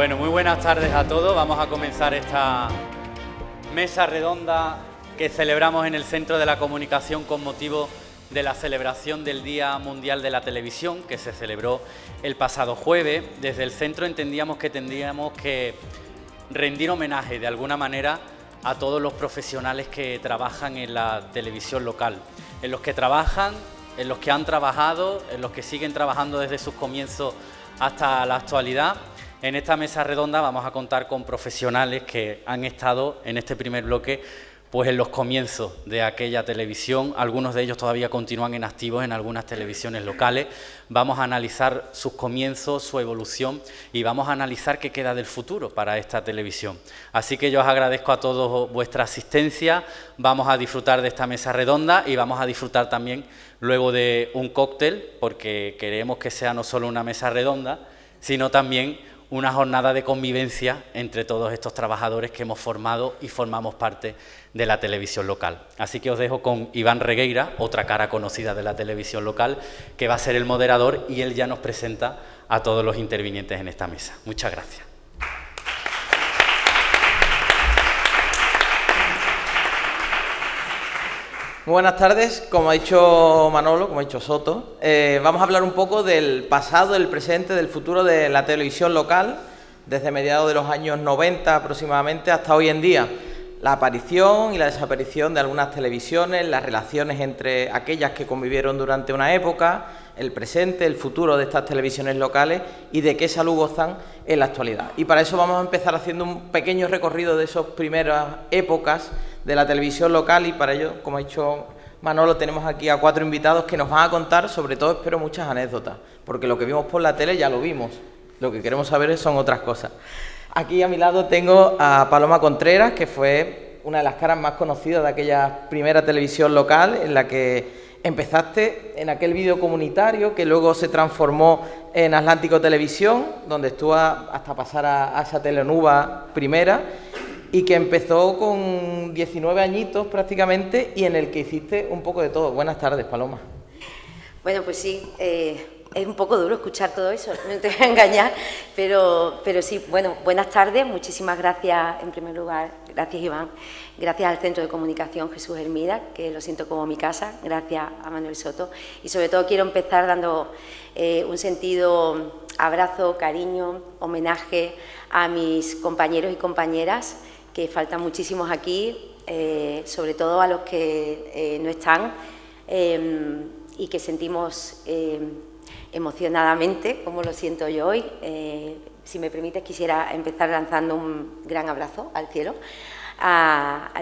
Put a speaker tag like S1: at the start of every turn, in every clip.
S1: Bueno, muy buenas tardes a todos. Vamos a comenzar esta mesa redonda que celebramos en el Centro de la Comunicación con motivo de la celebración del Día Mundial de la Televisión, que se celebró el pasado jueves. Desde el centro entendíamos que tendríamos que rendir homenaje de alguna manera a todos los profesionales que trabajan en la televisión local, en los que trabajan, en los que han trabajado, en los que siguen trabajando desde sus comienzos hasta la actualidad. En esta mesa redonda vamos a contar con profesionales que han estado en este primer bloque pues en los comienzos de aquella televisión. Algunos de ellos todavía continúan en activos en algunas televisiones locales. Vamos a analizar sus comienzos, su evolución y vamos a analizar qué queda del futuro para esta televisión. Así que yo os agradezco a todos vuestra asistencia. Vamos a disfrutar de esta mesa redonda y vamos a disfrutar también luego de un cóctel, porque queremos que sea no solo una mesa redonda, sino también una jornada de convivencia entre todos estos trabajadores que hemos formado y formamos parte de la televisión local. Así que os dejo con Iván Regueira, otra cara conocida de la televisión local, que va a ser el moderador y él ya nos presenta a todos los intervinientes en esta mesa. Muchas gracias.
S2: Muy buenas tardes, como ha dicho Manolo, como ha dicho Soto, vamos a hablar un poco del pasado, del presente, del futuro de la televisión local, desde mediados de los años 90 aproximadamente hasta hoy en día. La aparición y la desaparición de algunas televisiones, las relaciones entre aquellas que convivieron durante una época, el presente, el futuro de estas televisiones locales y de qué salud gozan en la actualidad. Y para eso vamos a empezar haciendo un pequeño recorrido de esas primeras épocas de la televisión local, y para ello, como ha dicho Manolo, tenemos aquí a 4 invitados que nos van a contar, sobre todo espero, muchas anécdotas, porque lo que vimos por la tele ya lo vimos, lo que queremos saber son otras cosas. Aquí a mi lado tengo a Paloma Contreras, que fue una de las caras más conocidas de aquella primera televisión local en la que empezaste en aquel vídeo comunitario que luego se transformó en Atlántico Televisión, donde estuvo hasta pasar a esa Telenuba primera, y que empezó con 19 añitos prácticamente y en el que hiciste un poco de todo. Buenas tardes, Paloma.
S3: Bueno, pues sí, es un poco duro escuchar todo eso, no te voy a engañar, pero sí, bueno, buenas tardes, muchísimas gracias en primer lugar, gracias Iván, gracias al Centro de Comunicación Jesús Hermida, que lo siento como mi casa, gracias a Manuel Soto, y sobre todo quiero empezar dando un sentido abrazo, cariño, homenaje a mis compañeros y compañeras, que faltan muchísimos aquí, sobre todo a los que no están y que sentimos emocionadamente, como lo siento yo hoy. Si me permites, quisiera empezar lanzando un gran abrazo al cielo,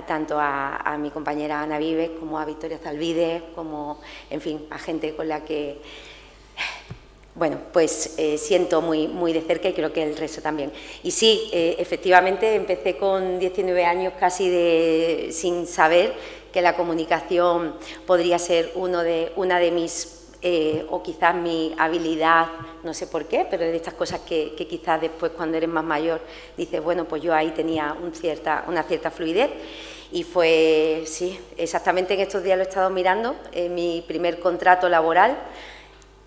S3: tanto a mi compañera Ana Vives como a Victoria Zalvide, como, en fin, a gente con la que bueno, pues siento muy de cerca y creo que el resto también. Y sí, efectivamente empecé con 19 años casi sin saber que la comunicación podría ser una de mis, o quizás mi habilidad, no sé por qué, pero de estas cosas que quizás después cuando eres más mayor dices, bueno, pues yo ahí tenía una cierta fluidez. Y fue, sí, exactamente en estos días lo he estado mirando, mi primer contrato laboral.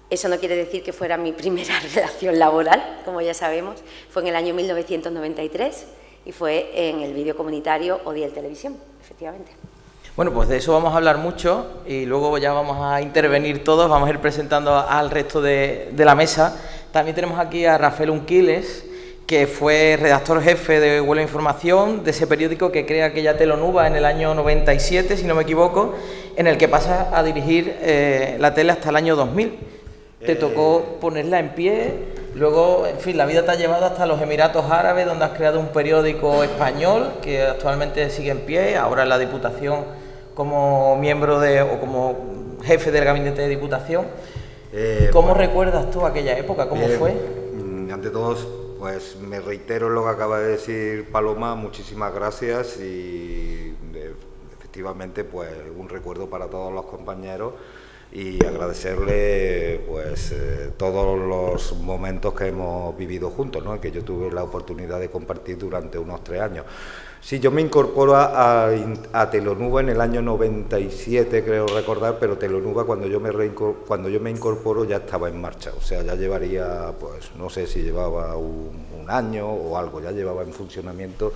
S3: Eso no quiere decir que fuera mi primera relación laboral, como ya sabemos. Fue en el año 1993 y fue en el vídeo comunitario Odiel Televisión, efectivamente.
S2: Bueno, pues de eso vamos a hablar mucho y luego ya vamos a intervenir todos, vamos a ir presentando al resto de la mesa. También tenemos aquí a Rafael Unquiles, que fue redactor jefe de Huelva Información, de ese periódico que crea aquella Telenuba en el año 97, si no me equivoco, en el que pasa a dirigir la tele hasta el año 2000. Te tocó ponerla en pie, luego, en fin, la vida te ha llevado hasta los Emiratos Árabes, donde has creado un periódico español que actualmente sigue en pie, ahora en la Diputación como miembro o como jefe del gabinete de Diputación. ¿Cómo recuerdas tú aquella época? ¿Cómo fue?
S4: Ante todo, pues me reitero en lo que acaba de decir Paloma, muchísimas gracias y efectivamente pues un recuerdo para todos los compañeros. y agradecerle pues todos los momentos que hemos vivido juntos, ¿no? Que yo tuve la oportunidad de compartir durante unos 3 años. Sí, yo me incorporo a Telonuba en el año 97, creo recordar, pero Telonuba cuando yo me incorporo ya estaba en marcha, o sea, ya llevaría, pues no sé si llevaba un año o algo, ya llevaba en funcionamiento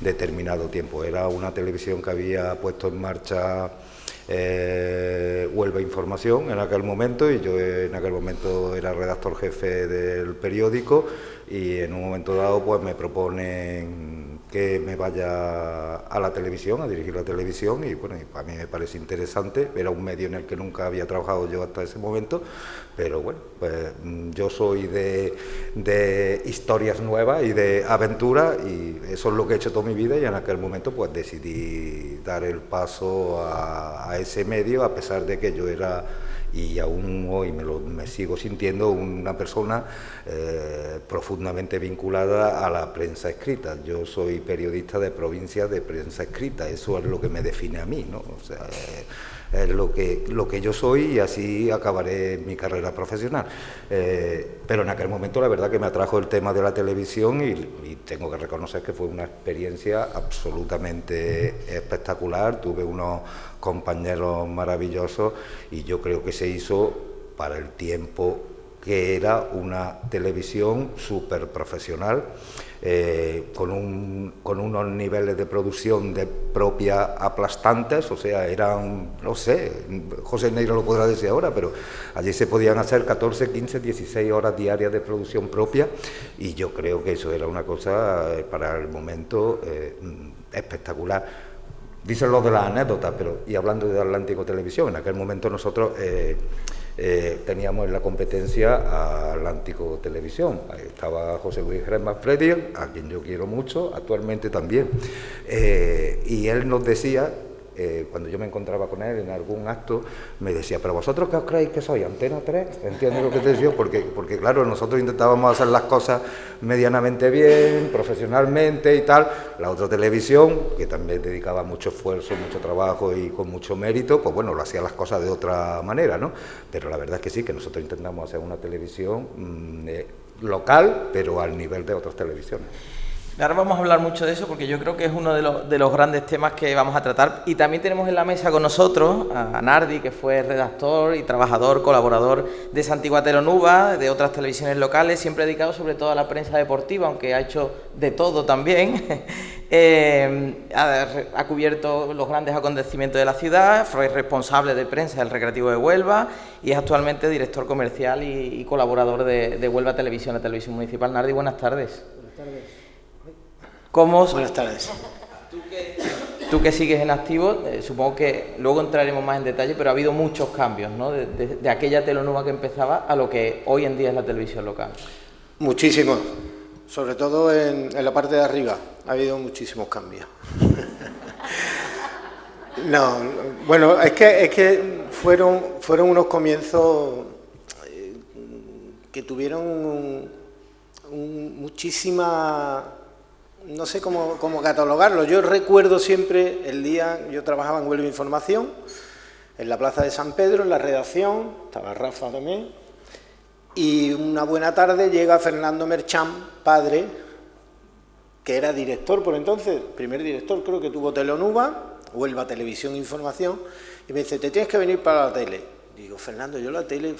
S4: determinado tiempo. Era una televisión que había puesto en marcha Huelva Información en aquel momento, y yo en aquel momento era redactor jefe del periódico, y en un momento dado pues me proponen que me vaya a la televisión, a dirigir la televisión, y bueno, y para mí me parece interesante. Era un medio en el que nunca había trabajado yo hasta ese momento, pero bueno, pues yo soy de historias nuevas y de aventura, y eso es lo que he hecho toda mi vida, y en aquel momento pues decidí dar el paso a ese medio, a pesar de que yo era, y aún hoy me sigo sintiendo, una persona profundamente vinculada a la prensa escrita. Yo soy periodista de provincia de prensa escrita, eso es lo que me define a mí, ¿no? O sea, es lo que yo soy, y así acabaré mi carrera profesional. Pero en aquel momento la verdad que me atrajo el tema de la televisión, y tengo que reconocer que fue una experiencia absolutamente espectacular. Tuve unos compañeros maravillosos, y yo creo que se hizo para el tiempo que era una televisión súper profesional, con unos niveles de producción propia aplastantes. O sea, eran, no sé, José Neiro lo podrá decir ahora, pero allí se podían hacer 14, 15, 16 horas diarias de producción propia, y yo creo que eso era una cosa para el momento espectacular. Dicen los de las anécdotas, pero, y hablando de Atlántico Televisión, en aquel momento nosotros teníamos en la competencia a Atlántico Televisión. Ahí estaba José Luis Gresman Frediel, a quien yo quiero mucho, actualmente también. Y él nos decía, cuando yo me encontraba con él en algún acto, me decía: ¿pero vosotros qué os creéis que soy? ¿Antena 3? ¿Entiendes lo que te digo? Porque claro, nosotros intentábamos hacer las cosas medianamente bien, profesionalmente y tal. La otra televisión, que también dedicaba mucho esfuerzo, mucho trabajo y con mucho mérito, pues bueno, lo hacía las cosas de otra manera, ¿no? Pero la verdad es que sí, que nosotros intentamos hacer una televisión local, pero al nivel de otras televisiones.
S2: Ahora vamos a hablar mucho de eso, porque yo creo que es uno de los grandes temas que vamos a tratar. Y también tenemos en la mesa con nosotros a Nardi, que fue redactor y trabajador, colaborador de Santigua Telonuba, de otras televisiones locales, siempre dedicado sobre todo a la prensa deportiva, aunque ha hecho de todo también. Ha cubierto los grandes acontecimientos de la ciudad, fue responsable de prensa del Recreativo de Huelva, y es actualmente director comercial y colaborador de Huelva Televisión, la televisión municipal. Nardi, buenas tardes.
S5: Buenas tardes.
S2: Buenas tardes. Tú que sigues en activo, supongo que luego entraremos más en detalle, pero ha habido muchos cambios, ¿no? De aquella Telonuba que empezaba a lo que hoy en día es la televisión local.
S5: Muchísimos, sobre todo en la parte de arriba, ha habido muchísimos cambios. No, bueno, es que fueron unos comienzos que tuvieron muchísima... No sé cómo catalogarlo. Yo recuerdo siempre el día, yo trabajaba en Huelva Información, en la Plaza de San Pedro, en la redacción, estaba Rafa también, y una buena tarde llega Fernando Merchán, padre, que era director por entonces, primer director creo que tuvo Telonuba, Huelva Televisión Información, y me dice: te tienes que venir para la tele. Digo: Fernando, yo la tele,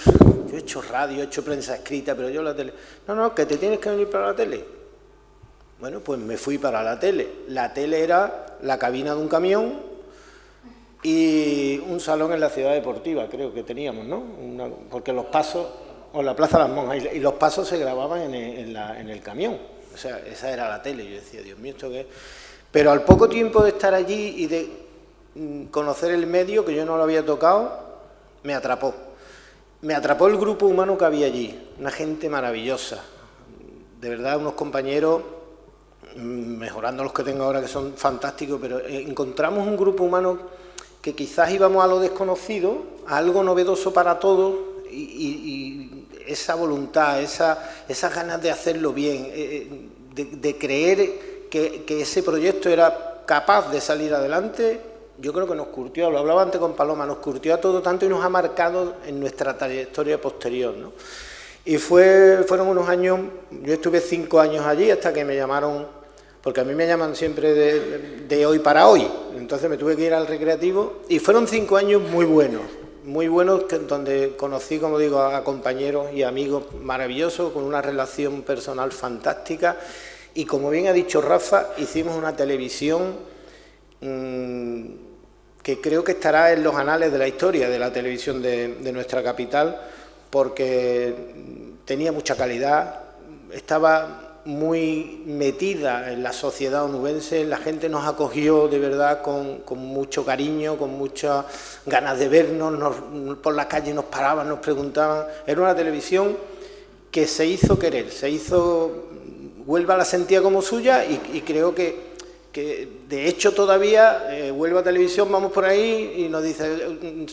S5: yo he hecho radio, he hecho prensa escrita, pero yo la tele... No, que te tienes que venir para la tele. Bueno, pues me fui para la tele. La tele era la cabina de un camión y un salón en la ciudad deportiva, creo que teníamos, ¿no? Porque los pasos, o la Plaza de las Monjas, y los pasos se grababan en el camión. O sea, esa era la tele. Yo decía: Dios mío, ¿esto qué es? Pero al poco tiempo de estar allí y de conocer el medio, que yo no lo había tocado, me atrapó. Me atrapó el grupo humano que había allí, una gente maravillosa. De verdad, unos compañeros... mejorando los que tengo ahora, que son fantásticos, pero encontramos un grupo humano que quizás íbamos a lo desconocido, a algo novedoso para todos, y esa voluntad, esas ganas de hacerlo bien, de creer que ese proyecto era capaz de salir adelante, yo creo que nos curtió, lo hablaba antes con Paloma, nos curtió a todo tanto y nos ha marcado en nuestra trayectoria posterior, ¿no? Y fueron unos años, yo estuve 5 años allí hasta que me llamaron, porque a mí me llaman siempre de hoy para hoy, entonces me tuve que ir al recreativo y fueron 5 años muy buenos, donde conocí, como digo, a compañeros y amigos maravillosos, con una relación personal fantástica y, como bien ha dicho Rafa, hicimos una televisión que creo que estará en los anales de la historia de la televisión de nuestra capital, porque tenía mucha calidad, estaba muy metida en la sociedad onubense, la gente nos acogió de verdad con mucho cariño, con muchas ganas de vernos, por la calle nos paraban, nos preguntaban. Era una televisión que se hizo querer, Huelva la sentía como suya y creo que de hecho todavía Huelva Televisión, vamos por ahí y nos dice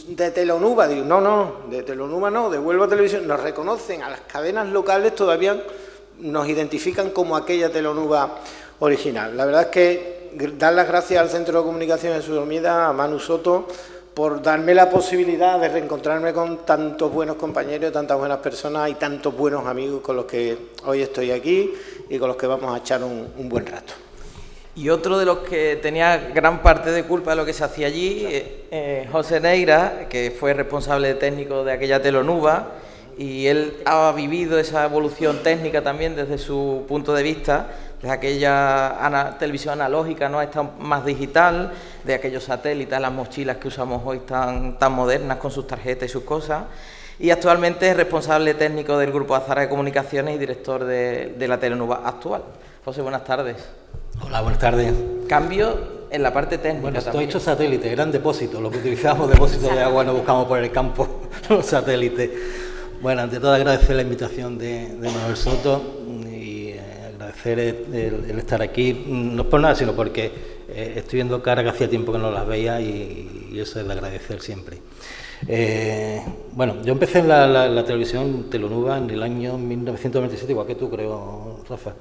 S5: de Teleonuba, digo, no, de Teleonuba no, de Huelva Televisión, nos reconocen, a las cadenas locales todavía nos identifican como aquella Teleonuba original. La verdad es que dar las gracias al Centro de Comunicación de Sudormida, a Manu Soto, por darme la posibilidad de reencontrarme con tantos buenos compañeros, tantas buenas personas y tantos buenos amigos con los que hoy estoy aquí y con los que vamos a echar un buen rato.
S2: Y otro de los que tenía gran parte de culpa de lo que se hacía allí, José Neira, que fue responsable técnico de aquella Teleonuba, y él ha vivido esa evolución técnica también desde su punto de vista, desde aquella televisión analógica, ¿no?, a esta más digital, de aquellos satélites, las mochilas que usamos hoy tan modernas con sus tarjetas y sus cosas, y actualmente es responsable técnico del Grupo Azara de Comunicaciones y director de la Teleonuba actual. José, buenas tardes.
S6: Hola, buenas tardes.
S2: Cambio en la parte técnica.
S6: Bueno, esto ha
S2: también.
S6: hecho satélite, eran depósitos, lo que utilizábamos, depósitos de agua, no buscamos por el campo los satélites. Bueno, ante todo agradecer la invitación de Manuel Soto y agradecer el estar aquí, no es por nada, sino porque estoy viendo caras que hacía tiempo que no las veía y eso es de agradecer siempre. Bueno, yo empecé en la televisión Teleonuba en el año 1997, igual que tú, creo, Rafa.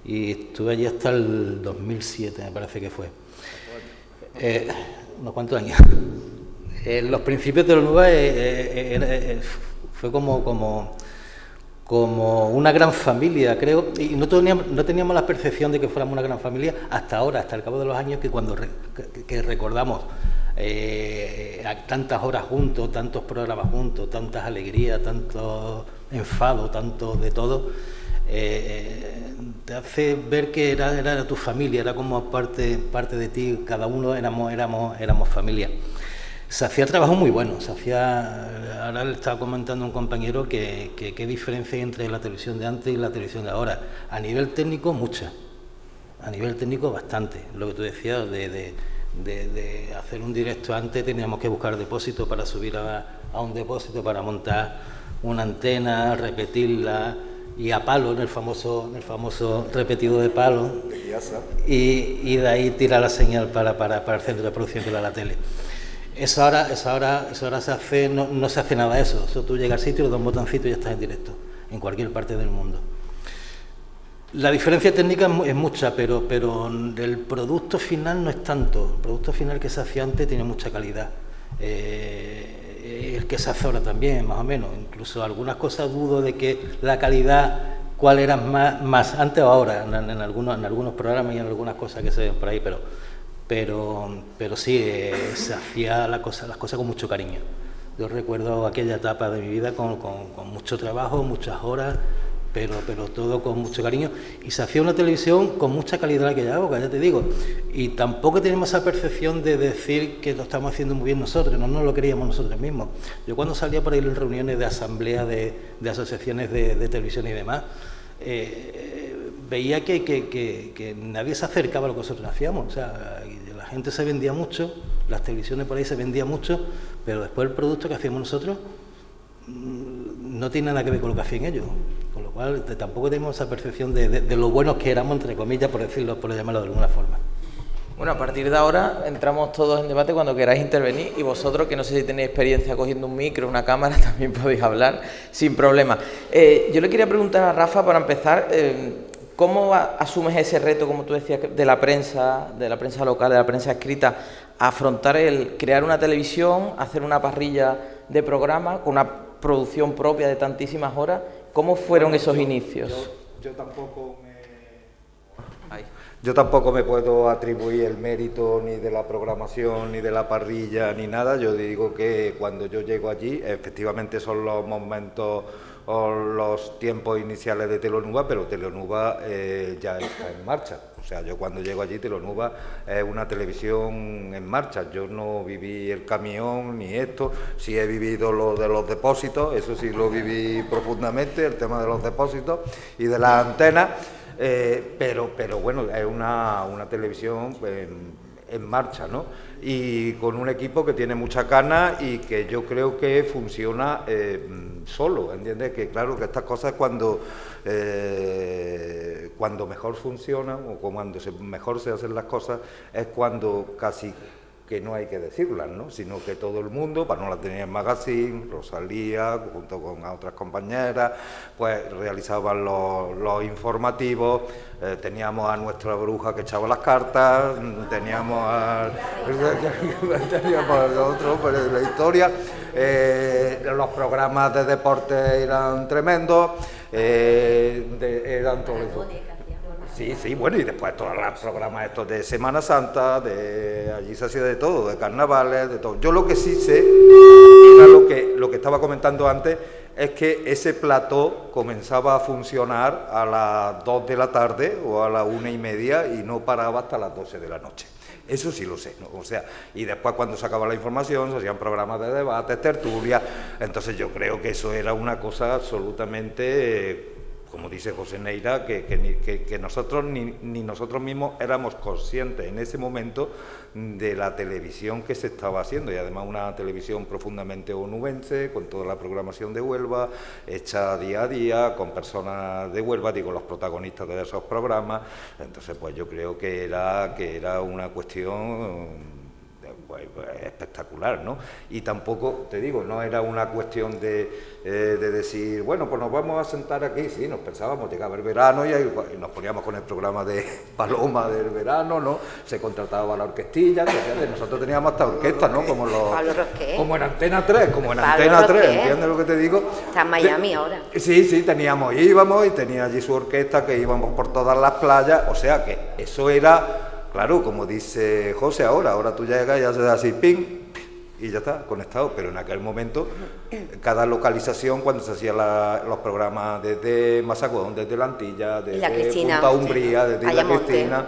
S6: Y estuve allí hasta el 2007, me parece que fue. ¿Unos cuántos años? Los principios de Teleonuba fue como una gran familia, creo, y no teníamos la percepción de que fuéramos una gran familia hasta ahora, hasta el cabo de los años, que cuando recordamos tantas horas juntos, tantos programas juntos, tantas alegrías, tanto enfado, tanto de todo. Te hace ver que era tu familia, era como parte de ti, cada uno éramos familia. Se hacía trabajo muy bueno, ahora le estaba comentando a un compañero que qué diferencia hay entre la televisión de antes y la televisión de ahora. A nivel técnico, mucha, a nivel técnico bastante. Lo que tú decías de hacer un directo antes, teníamos que buscar depósitos para subir a un depósito, para montar una antena, repetirla, y a palo, en el famoso repetido de palo, y de ahí tirar la señal para el centro de producción, que era la tele. Eso ahora se hace, no se hace nada de eso. Tú llegas al sitio, le das un botoncito y ya estás en directo, en cualquier parte del mundo. La diferencia técnica es mucha, pero el producto final no es tanto. El producto final que se hacía antes tiene mucha calidad. El que se hace ahora también, más o menos. Incluso algunas cosas dudo de que la calidad, cuál era más antes o ahora, en algunos programas y en algunas cosas que se ven por ahí, pero sí, se hacía las cosas con mucho cariño. Yo recuerdo aquella etapa de mi vida con mucho trabajo, muchas horas, pero todo con mucho cariño, y se hacía una televisión con mucha calidad en aquella época, ya te digo, y tampoco tenemos esa percepción de decir que lo estamos haciendo muy bien nosotros, no nos lo creíamos nosotros mismos. Yo cuando salía por ahí en reuniones de asamblea de asociaciones de televisión y demás, veía que nadie se acercaba a lo que nosotros hacíamos. O sea, la gente se vendía mucho, las televisiones por ahí se vendían mucho, pero después el producto que hacíamos nosotros no tiene nada que ver con lo que hacían ellos, con lo cual tampoco tenemos esa percepción de lo buenos que éramos, entre comillas, por llamarlo de alguna forma.
S2: Bueno, a partir de ahora entramos todos en debate cuando queráis intervenir, y vosotros, que no sé si tenéis experiencia cogiendo un micro, una cámara, también podéis hablar sin problema. Yo le quería preguntar a Rafa, para empezar, ¿cómo asumes ese reto, como tú decías, de la prensa local, de la prensa escrita, afrontar el crear una televisión, hacer una parrilla de programa con una producción propia de tantísimas horas. ¿Cómo fueron esos inicios?
S4: Yo tampoco me puedo atribuir el mérito ni de la programación, ni de la parrilla, ni nada. Yo digo que cuando yo llego allí, efectivamente son los momentos o los tiempos iniciales de Telonuba, pero Telonuba ya está en marcha. O sea, yo cuando llego allí, Telonuba es una televisión en marcha. Yo no viví el camión ni esto, sí he vivido lo de los depósitos, eso sí lo viví profundamente, el tema de los depósitos y de las antenas. Pero bueno, es una televisión en marcha, ¿no? Y con un equipo que tiene mucha cana y que yo creo que funciona solo, ¿entiendes? Que claro que estas cosas cuando mejor funcionan o cuando mejor se hacen las cosas es cuando casi que no hay que decirlas, ¿no? Sino que todo el mundo, Panola tenía el magazine, Rosalía, junto con otras compañeras, pues realizaban los informativos, teníamos a nuestra bruja que echaba las cartas, teníamos a otro, pero de la historia, los programas de deporte eran tremendos, eran todos los... Sí, bueno, y después todos los programas estos de Semana Santa, allí se hacía de todo, de carnavales, de todo. Yo lo que sí sé, era lo que estaba comentando antes, es que ese plató comenzaba a funcionar a las 2 de la tarde o a las 1:30 y no paraba hasta las 12 de la noche. Eso sí lo sé, ¿no? O sea, y después cuando se acababa la información se hacían programas de debates, tertulias, entonces yo creo que eso era una cosa absolutamente... como dice José Neira, que nosotros ni nosotros mismos éramos conscientes en ese momento de la televisión que se estaba haciendo, y además una televisión profundamente onubense, con toda la programación de Huelva, hecha día a día, con personas de Huelva, digo, los protagonistas de esos programas. Entonces, pues yo creo que era una cuestión... Pues, espectacular, ¿no? Y tampoco, te digo, no era una cuestión de decir, bueno, pues nos vamos a sentar aquí, sí, nos pensábamos, llegaba el verano y nos poníamos con el programa de Paloma del verano, ¿no? Se contrataba la orquestilla, nosotros teníamos hasta orquesta, ¿no? Como en Antena 3, ¿entiendes lo que te digo?
S3: Está en Miami ahora.
S4: Sí, íbamos y tenía allí su orquesta, que íbamos por todas las playas, o sea que eso era... Claro, como dice José ahora tú llegas y haces así, ping, y ya está, conectado, pero en aquel momento, cada localización, cuando se hacían los programas desde Mazagón, desde La Antilla, desde Punta Umbría, desde Isla Cristina,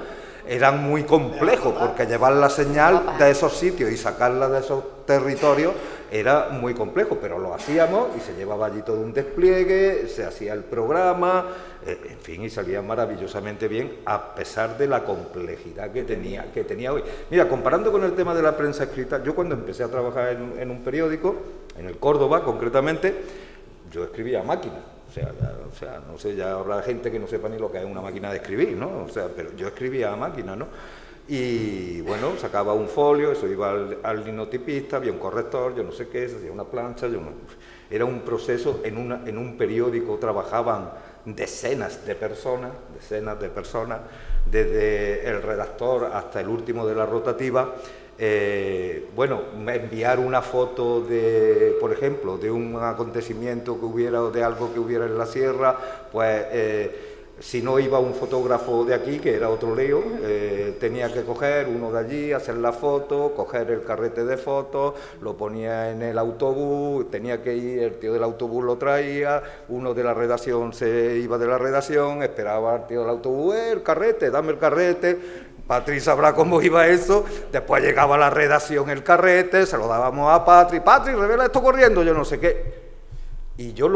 S4: eran muy complejos, porque llevar la señal de esos sitios y sacarla de esos territorios era muy complejo, pero lo hacíamos y se llevaba allí todo un despliegue, se hacía el programa, en fin, y salía maravillosamente bien, a pesar de la complejidad que tenía hoy. Mira, comparando con el tema de la prensa escrita, yo cuando empecé a trabajar en un periódico, en el Córdoba concretamente, yo escribía a máquina. O sea, no sé, ya habrá gente que no sepa ni lo que es una máquina de escribir, ¿no? O sea, pero yo escribía a máquina, ¿no? Y bueno, sacaba un folio, eso iba al linotipista, había un corrector, yo no sé qué, se hacía una plancha, era un proceso, en un periódico trabajaban decenas de personas, desde el redactor hasta el último de la rotativa. Bueno, enviar una foto de, por ejemplo, de un acontecimiento que hubiera o de algo que hubiera en la sierra, pues si no iba un fotógrafo de aquí, que era otro lío, tenía que coger uno de allí, hacer la foto, coger el carrete de fotos, lo ponía en el autobús, tenía que ir, el tío del autobús lo traía, uno de la redacción se iba de la redacción, esperaba al tío del autobús, el carrete, dame el carrete. Patri sabrá cómo iba eso, después llegaba a la redacción el carrete, se lo dábamos a Patri, revela esto corriendo, yo no sé qué. Y yo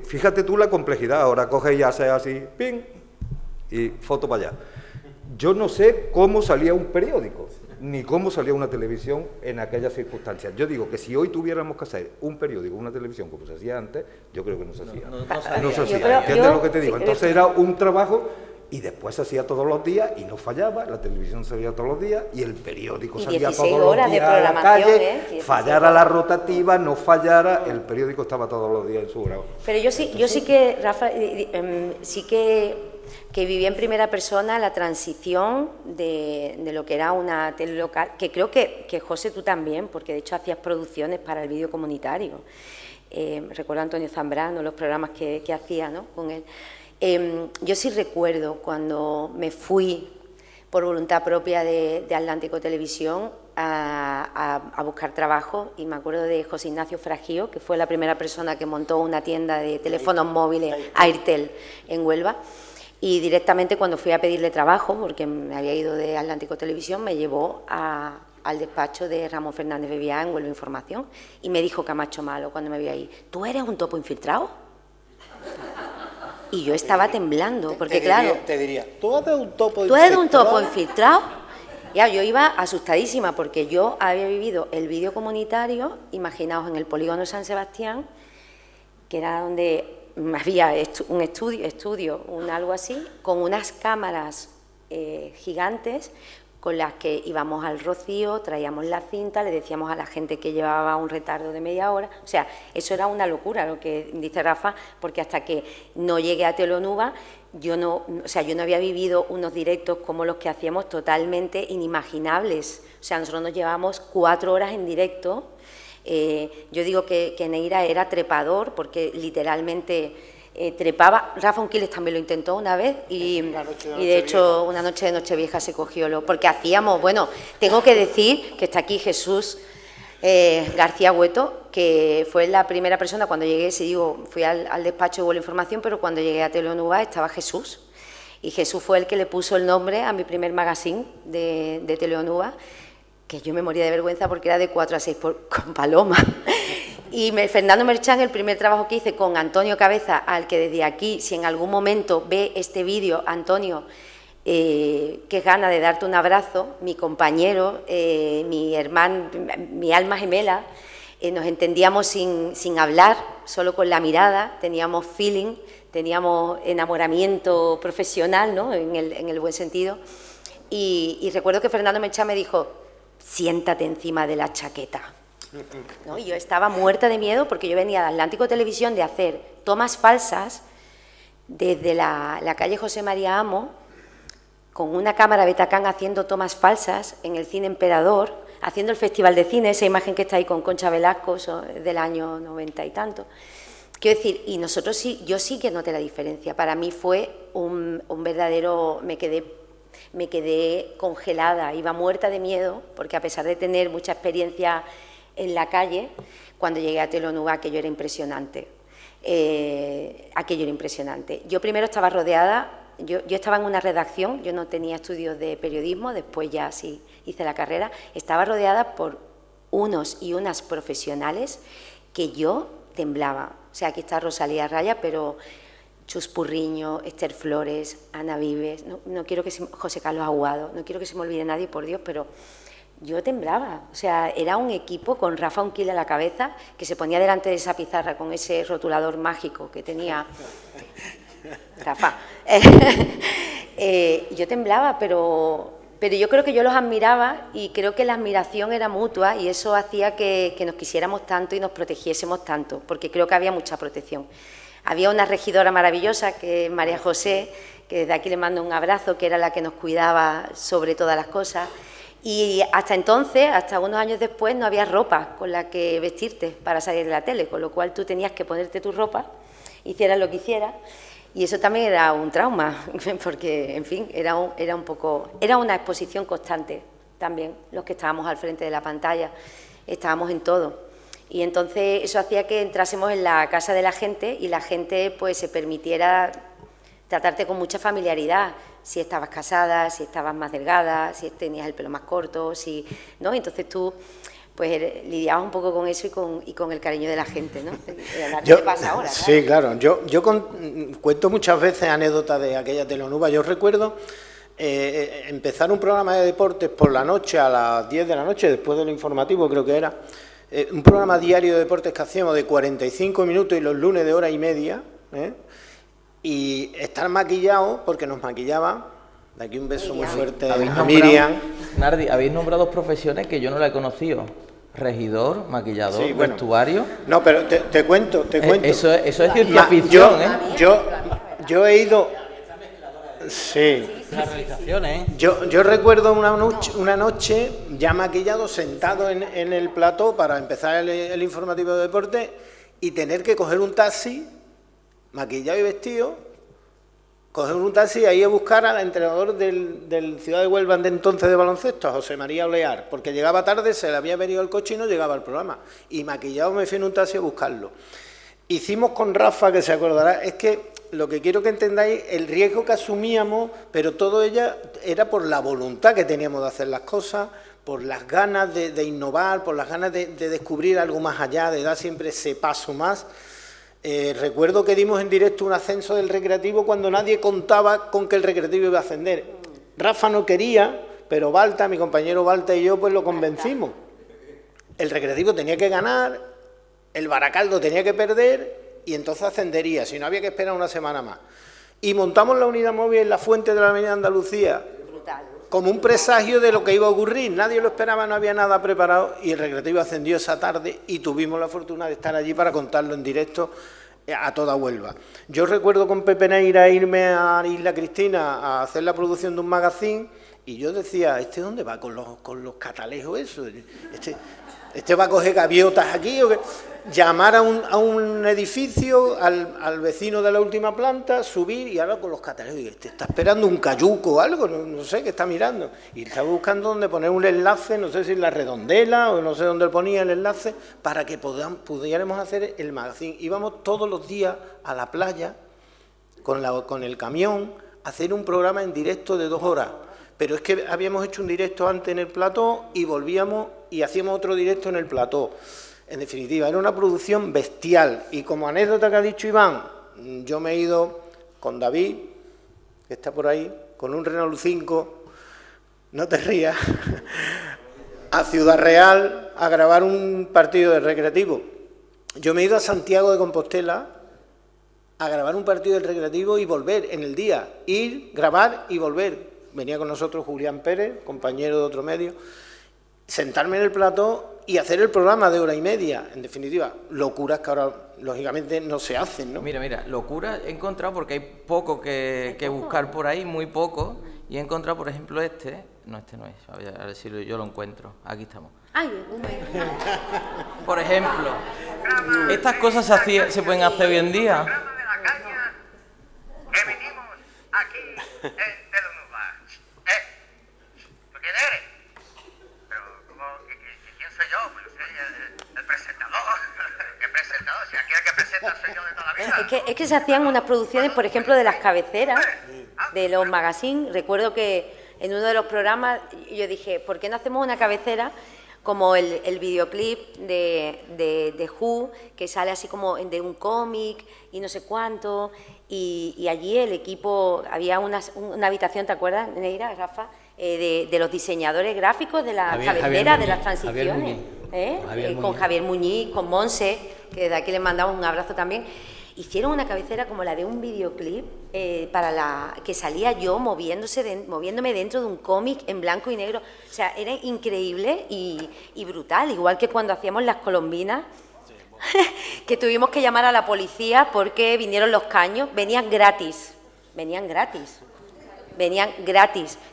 S4: fíjate tú la complejidad, ahora coge y hace así, ping, y foto para allá. Yo no sé cómo salía un periódico, ni cómo salía una televisión en aquellas circunstancias. Yo digo que si hoy tuviéramos que hacer un periódico, una televisión, como se hacía antes, yo creo que no se hacía. No se hacía, ¿entiendes lo que te digo? Entonces era un trabajo y después se hacía todos los días y no fallaba, la televisión salía todos los días y el periódico
S3: Y
S4: salía
S3: 16
S4: todos los
S3: horas de
S4: días a la
S3: programación,
S4: calle,
S3: 16
S4: fallara la rotativa, no fallara, el periódico estaba todos los días en su grado.
S3: Pero yo sí que, Rafa, sí que viví en primera persona la transición de lo que era una tele local, que creo que José, tú también, porque de hecho hacías producciones para el vídeo comunitario. Recuerdo a Antonio Zambrano, los programas que hacía, ¿no?, con él. Yo sí recuerdo cuando me fui por voluntad propia de Atlántico Televisión a buscar trabajo, y me acuerdo de José Ignacio Fragío, que fue la primera persona que montó una tienda de teléfonos móviles, Airtel, en Huelva, y directamente cuando fui a pedirle trabajo, porque me había ido de Atlántico Televisión, me llevó al despacho de Ramón Fernández Bebiá en Huelva Información, y me dijo Camacho Malo cuando me vio ahí: ¿tú eres un topo infiltrado? Y yo estaba temblando, porque claro...
S5: Te diría, ¿tú eres un topo infiltrado?
S3: ¿Tú eres un topo infiltrado? Ya, yo iba asustadísima, porque yo había vivido el vídeo comunitario, imaginaos, en el polígono San Sebastián, que era donde había un estudio, algo así, con unas cámaras gigantes, con las que íbamos al Rocío, traíamos la cinta, le decíamos a la gente que llevaba un retardo de media hora. O sea, eso era una locura, lo que dice Rafa, porque hasta que no llegué a Telonuba, yo no había vivido unos directos como los que hacíamos, totalmente inimaginables. O sea, nosotros nos llevábamos 4 horas en directo. Yo digo que Neira era trepador, porque literalmente... trepaba. Rafa Unquiles también lo intentó una vez y de hecho una noche de Nochevieja se cogió porque hacíamos, bueno, tengo que decir que está aquí Jesús García Hueto, que fue la primera persona cuando llegué, fui al despacho, hubo la información, pero cuando llegué a Telonuba estaba Jesús, y Jesús fue el que le puso el nombre a mi primer magazine de Telonuba, que yo me moría de vergüenza porque era de 4 a 6 con Paloma. Y Fernando Merchán, el primer trabajo que hice con Antonio Cabeza, al que desde aquí, si en algún momento ve este vídeo, Antonio, qué gana de darte un abrazo, mi compañero, mi hermano, mi alma gemela, nos entendíamos sin hablar, solo con la mirada, teníamos feeling, teníamos enamoramiento profesional, ¿no?, en el buen sentido. Y recuerdo que Fernando Merchán me dijo: siéntate encima de la chaqueta. ¿No? Y yo estaba muerta de miedo, porque yo venía de Atlántico Televisión de hacer tomas falsas desde la calle José María Amo, con una cámara Betacam haciendo tomas falsas en el Cine Emperador, haciendo el Festival de Cine, esa imagen que está ahí con Concha Velasco, del año 90 y tanto. Quiero decir, y nosotros yo sí que noté la diferencia. Para mí fue un verdadero... Me quedé congelada, iba muerta de miedo, porque a pesar de tener mucha experiencia en la calle, cuando llegué a Telonuba aquello era impresionante. Yo primero estaba rodeada, yo estaba en una redacción, yo no tenía estudios de periodismo, después ya sí hice la carrera, estaba rodeada por unos y unas profesionales que yo temblaba. O sea, aquí está Rosalía Raya, pero Chus Purriño, Esther Flores, Ana Vives, no quiero que José Carlos Aguado, no quiero que se me olvide nadie, por Dios, pero... yo temblaba. O sea, era un equipo con Rafa Unquiles a la cabeza, que se ponía delante de esa pizarra con ese rotulador mágico que tenía Rafa. Yo temblaba, pero yo creo que yo los admiraba, y creo que la admiración era mutua, y eso hacía que nos quisiéramos tanto y nos protegiésemos tanto, porque creo que había mucha protección. Había una regidora maravillosa, que es María José, que desde aquí le mando un abrazo, que era la que nos cuidaba sobre todas las cosas. Y hasta entonces, hasta unos años después, no había ropa con la que vestirte para salir de la tele, con lo cual tú tenías que ponerte tu ropa, hicieras lo que hicieras, y eso también era un trauma, porque, en fin, era una exposición constante también, los que estábamos al frente de la pantalla, estábamos en todo, y entonces eso hacía que entrásemos en la casa de la gente, y la gente pues se permitiera tratarte con mucha familiaridad, si estabas casada, si estabas más delgada, si tenías el pelo más corto, ¿no? Entonces tú pues lidiabas un poco con eso y con el cariño de la gente, ¿no? ¿Qué pasa ahora?
S5: Sí, claro. Yo cuento muchas veces anécdotas de aquella Telonuba. Yo recuerdo empezar un programa de deportes por la noche, a las 10 de la noche, después del informativo creo que era, un programa diario de deportes que hacíamos de 45 minutos y los lunes de hora y media, y estar maquillados, porque nos maquillaban. De aquí un beso muy fuerte
S2: ¿Habéis
S5: a Miriam.
S2: Nardi, habéis nombrado dos profesiones que yo no la he conocido. Regidor, maquillador,
S5: Sí, bueno.
S2: vestuario.
S5: No, pero te cuento.
S2: Eso es ciencia ficción, ¿eh?
S5: Yo he ido... Sí.
S6: Las realizaciones, ¿eh?
S5: Yo recuerdo una noche ya maquillado, sentado en el plató para empezar el informativo de deporte y tener que coger un taxi, maquillado y vestido, coger un taxi ahí a buscar al entrenador del Ciudad de Huelva de entonces de baloncesto, a José María Olear, porque llegaba tarde, se le había venido el coche y no llegaba al programa. Y maquillado me fui en un taxi a buscarlo. Hicimos con Rafa, que se acordará, es que lo que quiero que entendáis, el riesgo que asumíamos, pero todo ella era por la voluntad que teníamos de hacer las cosas, por las ganas de innovar, por las ganas de descubrir algo más allá, de dar siempre ese paso más. Recuerdo que dimos en directo un ascenso del Recreativo cuando nadie contaba con que el Recreativo iba a ascender. Rafa no quería, pero Balta, mi compañero Balta y yo, pues lo convencimos. El Recreativo tenía que ganar, el Baracaldo tenía que perder y entonces ascendería, si no había que esperar una semana más. Y montamos la unidad móvil en la fuente de la Avenida Andalucía, como un presagio de lo que iba a ocurrir. Nadie lo esperaba, no había nada preparado y el Recreativo ascendió esa tarde y tuvimos la fortuna de estar allí para contarlo en directo a toda Huelva. Yo recuerdo con Pepe Neira irme a Isla Cristina a hacer la producción de un magazine y yo decía, ¿dónde va con los catalejos eso? ¿Este va a coger gaviotas aquí o qué? Llamar a un edificio, al vecino de la última planta, subir y ahora con los catalejos. Y está esperando un cayuco o algo, no sé qué está mirando. Y estaba buscando dónde poner un enlace, no sé si en la Redondela o no sé dónde ponía el enlace, para que pudiéramos hacer el magazine. Íbamos todos los días a la playa con el camión a hacer un programa en directo de 2 horas. Pero es que habíamos hecho un directo antes en el plató y volvíamos y hacíamos otro directo en el plató. En definitiva, era una producción bestial. Y como anécdota que ha dicho Iván, yo me he ido con David, que está por ahí, con un Renault 5, no te rías, a Ciudad Real a grabar un partido de Recreativo. Yo me he ido a Santiago de Compostela a grabar un partido del Recreativo y volver en el día. Ir, grabar y volver. Venía con nosotros Julián Pérez, compañero de otro medio, sentarme en el plató y hacer el programa de 1h30. En definitiva, locuras que ahora, lógicamente, no se hacen, ¿no?
S2: Mira, locuras he encontrado porque hay poco que buscar por ahí, muy poco, y he encontrado, por ejemplo, no, este no es, a ver si yo lo encuentro, aquí estamos.
S3: Ay,
S2: por ejemplo, estas cosas se pueden hacer hoy en día.
S7: Que vinimos aquí en Telenubar. ¿Quién eres? Pero, ¿quién soy yo? Pues soy el presentador. ¿Qué presentador? Si aquí el que presenta soy yo de toda la vida.
S3: Es que se hacían unas producciones, por ejemplo, de las cabeceras de los magazines. Recuerdo que en uno de los programas yo dije, ¿por qué no hacemos una cabecera como el videoclip de Who, que sale así como de un cómic y no sé cuánto? Y allí el equipo, había una habitación, ¿te acuerdas, Neira, Rafa? De los diseñadores gráficos de la cabecera, de las transiciones, con Javier Muñiz, con Monse, que desde aquí les mandamos un abrazo también. Hicieron una cabecera como la de un videoclip que salía yo moviéndome dentro de un cómic en blanco y negro. O sea, era increíble y brutal, igual que cuando hacíamos las colombinas, que tuvimos que llamar a la policía porque vinieron los caños, venían gratis.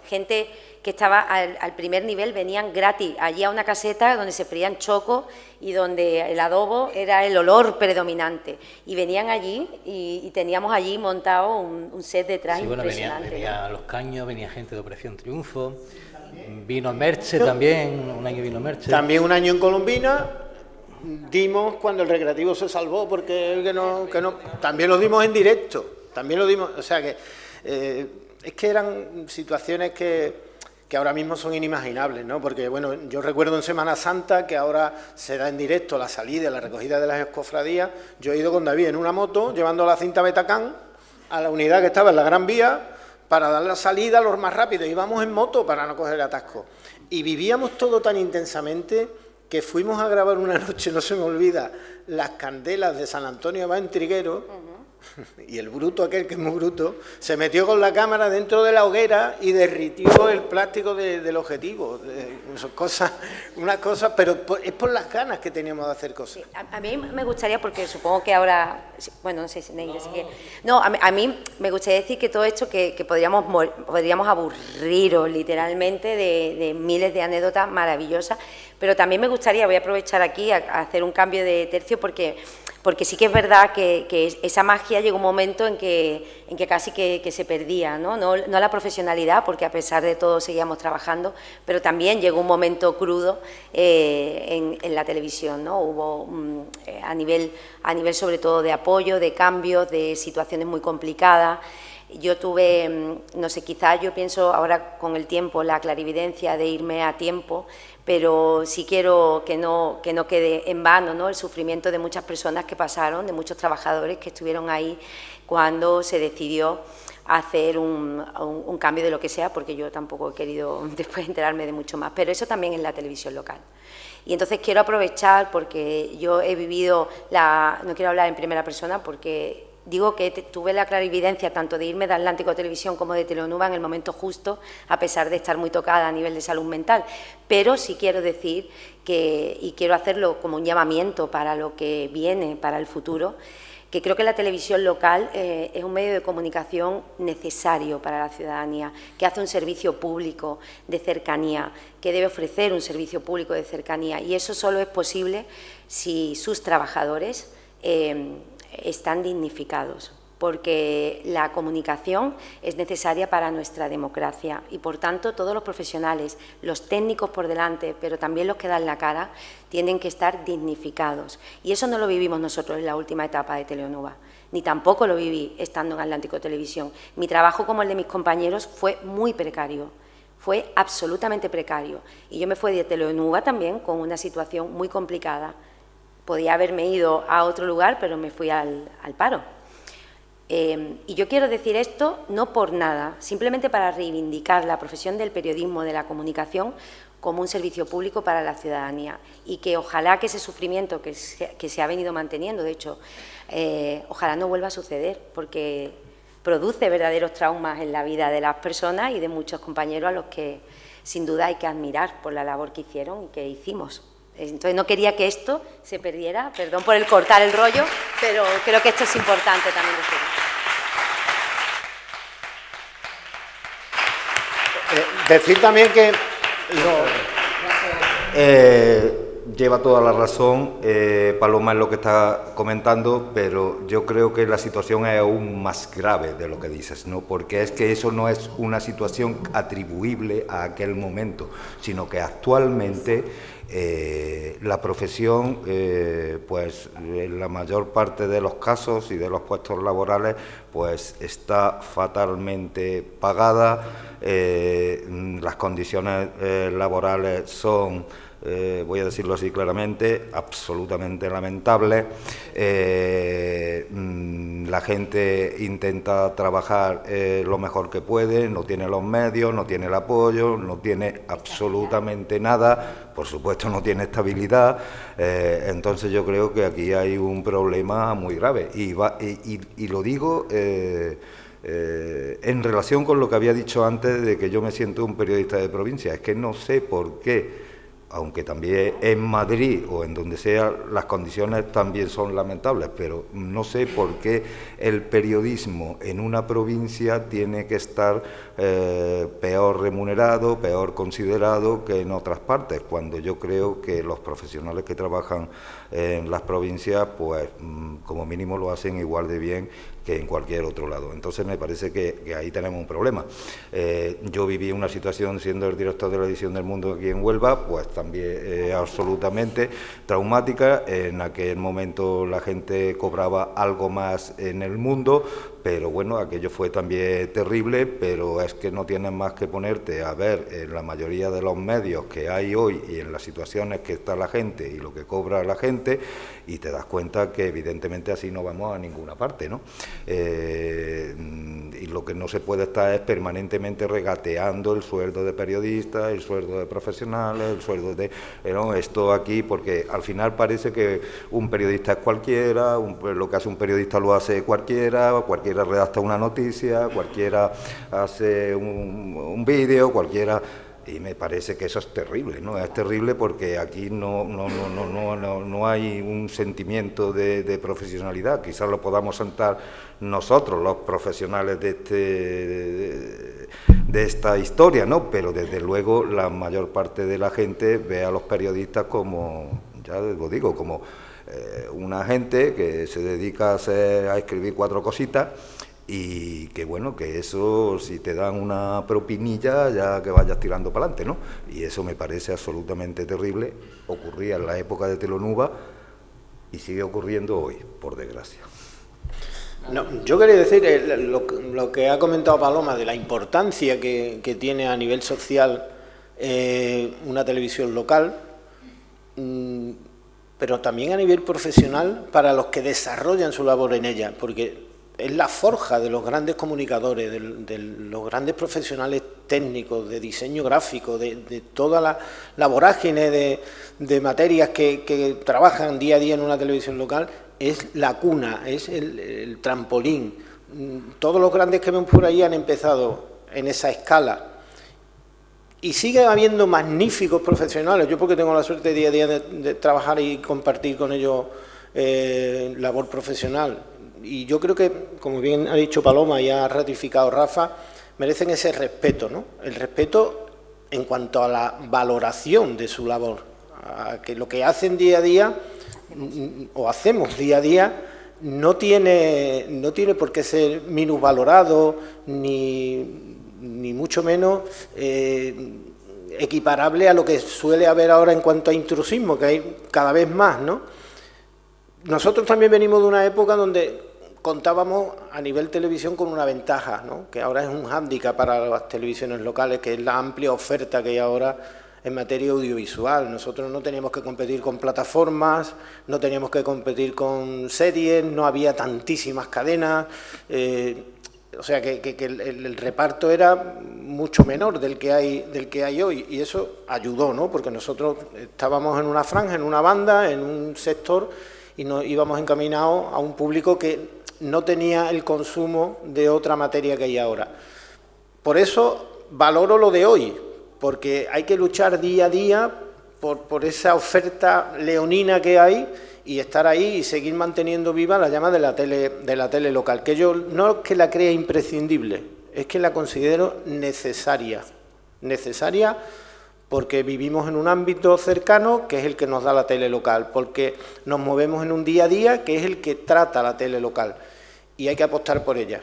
S3: Gente que estaba al primer nivel, venían gratis allí a una caseta donde se frían chocos y donde el adobo era el olor predominante. Y venían allí y teníamos allí montado un set detrás impresionante.
S6: Venía los caños, venía gente de Operación Triunfo, vino Merche también, un año vino Merche.
S5: También un año en Colombina dimos cuando el Recreativo se salvó, porque también lo dimos en directo, o sea que es que eran situaciones que ahora mismo son inimaginables, ¿no? Porque, bueno, yo recuerdo en Semana Santa, que ahora se da en directo la salida, la recogida de las cofradías. Yo he ido con David en una moto, llevando la cinta Betacán a la unidad que estaba en la Gran Vía, para dar la salida a los más rápidos. Íbamos en moto para no coger atasco. Y vivíamos todo tan intensamente que fuimos a grabar una noche, no se me olvida, las candelas de San Antonio va en Triguero, Y el bruto, aquel que es muy bruto, se metió con la cámara dentro de la hoguera y derritió el plástico del objetivo. Son cosas, unas cosas, pero es por las ganas que teníamos de hacer cosas.
S3: Sí, a mí me gustaría, porque supongo que ahora, bueno, no sé si Neira, así que... No, a mí me gustaría decir que todo esto, que podríamos aburriros literalmente de miles de anécdotas maravillosas, pero también me gustaría, voy a aprovechar aquí a hacer un cambio de tercio, porque sí que es verdad que esa magia llegó un momento en que casi que se perdía, ¿no? No la profesionalidad, porque a pesar de todo seguíamos trabajando, pero también llegó un momento crudo en la televisión, ¿no? Hubo a nivel sobre todo de apoyo, de cambios, de situaciones muy complicadas. Yo tuve, no sé, quizás yo pienso ahora con el tiempo la clarividencia de irme a tiempo, pero sí quiero que no quede en vano, ¿no?, el sufrimiento de muchas personas que pasaron, de muchos trabajadores que estuvieron ahí cuando se decidió hacer un cambio de lo que sea, porque yo tampoco he querido después enterarme de mucho más, pero eso también en la televisión local. Y entonces quiero aprovechar, porque yo he vivido no quiero hablar en primera persona, porque digo que tuve la clarividencia tanto de irme de Atlántico Televisión como de Teleonova en el momento justo, a pesar de estar muy tocada a nivel de salud mental. Pero sí quiero decir y quiero hacerlo como un llamamiento para lo que viene, para el futuro, que creo que la televisión local es un medio de comunicación necesario para la ciudadanía, que hace un servicio público de cercanía, que debe ofrecer un servicio público de cercanía, y eso solo es posible si sus trabajadores están dignificados, porque la comunicación es necesaria para nuestra democracia y, por tanto, todos los profesionales, los técnicos por delante, pero también los que dan la cara, tienen que estar dignificados. Y eso no lo vivimos nosotros en la última etapa de Teleonova, ni tampoco lo viví estando en Atlántico Televisión. Mi trabajo, como el de mis compañeros, fue muy precario, fue absolutamente precario. Y yo me fui de Teleonova también con una situación muy complicada. Podía haberme ido a otro lugar, pero me fui al paro. Y yo quiero decir esto no por nada, simplemente para reivindicar la profesión del periodismo, de la comunicación, como un servicio público para la ciudadanía. Y que ojalá que ese sufrimiento que se ha venido manteniendo, de hecho, ojalá no vuelva a suceder, porque produce verdaderos traumas en la vida de las personas y de muchos compañeros a los que sin duda hay que admirar por la labor que hicieron y que hicimos. Entonces no quería que esto se perdiera, perdón por el cortar el rollo, pero creo que esto es importante también decirlo.
S5: Decir también que...
S4: Lleva toda la razón Paloma en lo que está comentando, pero yo creo que la situación es aún más grave de lo que dices, ¿no? Porque es que eso no es una situación atribuible a aquel momento, sino que actualmente la profesión, pues en la mayor parte de los casos y de los puestos laborales, pues está fatalmente pagada, las condiciones laborales son... voy a decirlo así claramente, absolutamente lamentable. La gente intenta trabajar lo mejor que puede, no tiene los medios, no tiene el apoyo, no tiene absolutamente nada, por supuesto no tiene estabilidad, entonces yo creo que aquí hay un problema muy grave y lo digo en relación con lo que había dicho antes de que yo me siento un periodista de provincia. Es que no sé por qué, aunque también en Madrid o en donde sea las condiciones también son lamentables, pero no sé por qué el periodismo en una provincia tiene que estar peor remunerado, peor considerado que en otras partes, cuando yo creo que los profesionales que trabajan en las provincias, pues como mínimo lo hacen igual de bien que en cualquier otro lado. Entonces me parece que ahí tenemos un problema. Yo viví una situación siendo el director de la edición del Mundo aquí en Huelva, pues también absolutamente traumática. En aquel momento la gente cobraba algo más en el Mundo, pero bueno, aquello fue también terrible, pero es que no tienes más que ponerte a ver en la mayoría de los medios que hay hoy y en las situaciones que está la gente y lo que cobra la gente, y te das cuenta que evidentemente evidentemente así no vamos a ninguna parte, ¿no? Y lo que no se puede estar es permanentemente regateando el sueldo de periodistas, el sueldo de profesionales, el sueldo de... ¿no? Esto aquí, porque al final parece que un periodista es cualquiera, lo que hace un periodista lo hace cualquiera redacta una noticia, cualquiera hace un vídeo, cualquiera... Y me parece que eso es terrible, ¿no? Es terrible porque aquí no hay un sentimiento de profesionalidad. Quizás lo podamos sentar nosotros, los profesionales de esta historia, ¿no? Pero desde luego la mayor parte de la gente ve a los periodistas como, ya lo digo, como una gente que se dedica a escribir 4 cositas. Y que bueno, que eso, si te dan una propinilla, ya que vayas tirando para adelante, ¿no? Y eso me parece absolutamente terrible. Ocurría en la época de Telonuba y sigue ocurriendo hoy, por desgracia.
S5: No, yo quería decir lo que ha comentado Paloma de la importancia que tiene a nivel social una televisión local, pero también a nivel profesional para los que desarrollan su labor en ella, porque es la forja de los grandes comunicadores, de los grandes profesionales técnicos, de diseño gráfico, de toda la vorágine de materias que trabajan día a día en una televisión local. Es la cuna, es el trampolín. Todos los grandes que ven por ahí han empezado en esa escala. Y sigue habiendo magníficos profesionales. Yo, porque tengo la suerte día a día de trabajar y compartir con ellos labor profesional. Y yo creo que, como bien ha dicho Paloma y ha ratificado Rafa, merecen ese respeto, ¿no? El respeto en cuanto a la valoración de su labor, a que lo que hacen día a día, o hacemos día a día, no tiene por qué ser minusvalorado, ni mucho menos equiparable a lo que suele haber ahora en cuanto a intrusismo, que hay cada vez más, ¿no? Nosotros también venimos de una época donde contábamos a nivel televisión con una ventaja, ¿no? Que ahora es un hándicap para las televisiones locales, que es la amplia oferta que hay ahora en materia audiovisual. Nosotros no teníamos que competir con plataformas, no teníamos que competir con series, no había tantísimas cadenas, o sea que el reparto era mucho menor del que hay hoy, y eso ayudó, ¿no? Porque nosotros estábamos en una franja, en una banda, en un sector, y nos íbamos encaminados a un público que no tenía el consumo de otra materia que hay ahora. Por eso valoro lo de hoy, porque hay que luchar día a día por esa oferta leonina que hay, y estar ahí y seguir manteniendo viva la llama de la tele local, que yo no es que la crea imprescindible, es que la considero necesaria porque vivimos en un ámbito cercano que es el que nos da la tele local, porque nos movemos en un día a día que es el que trata la tele local, y hay que apostar por ella,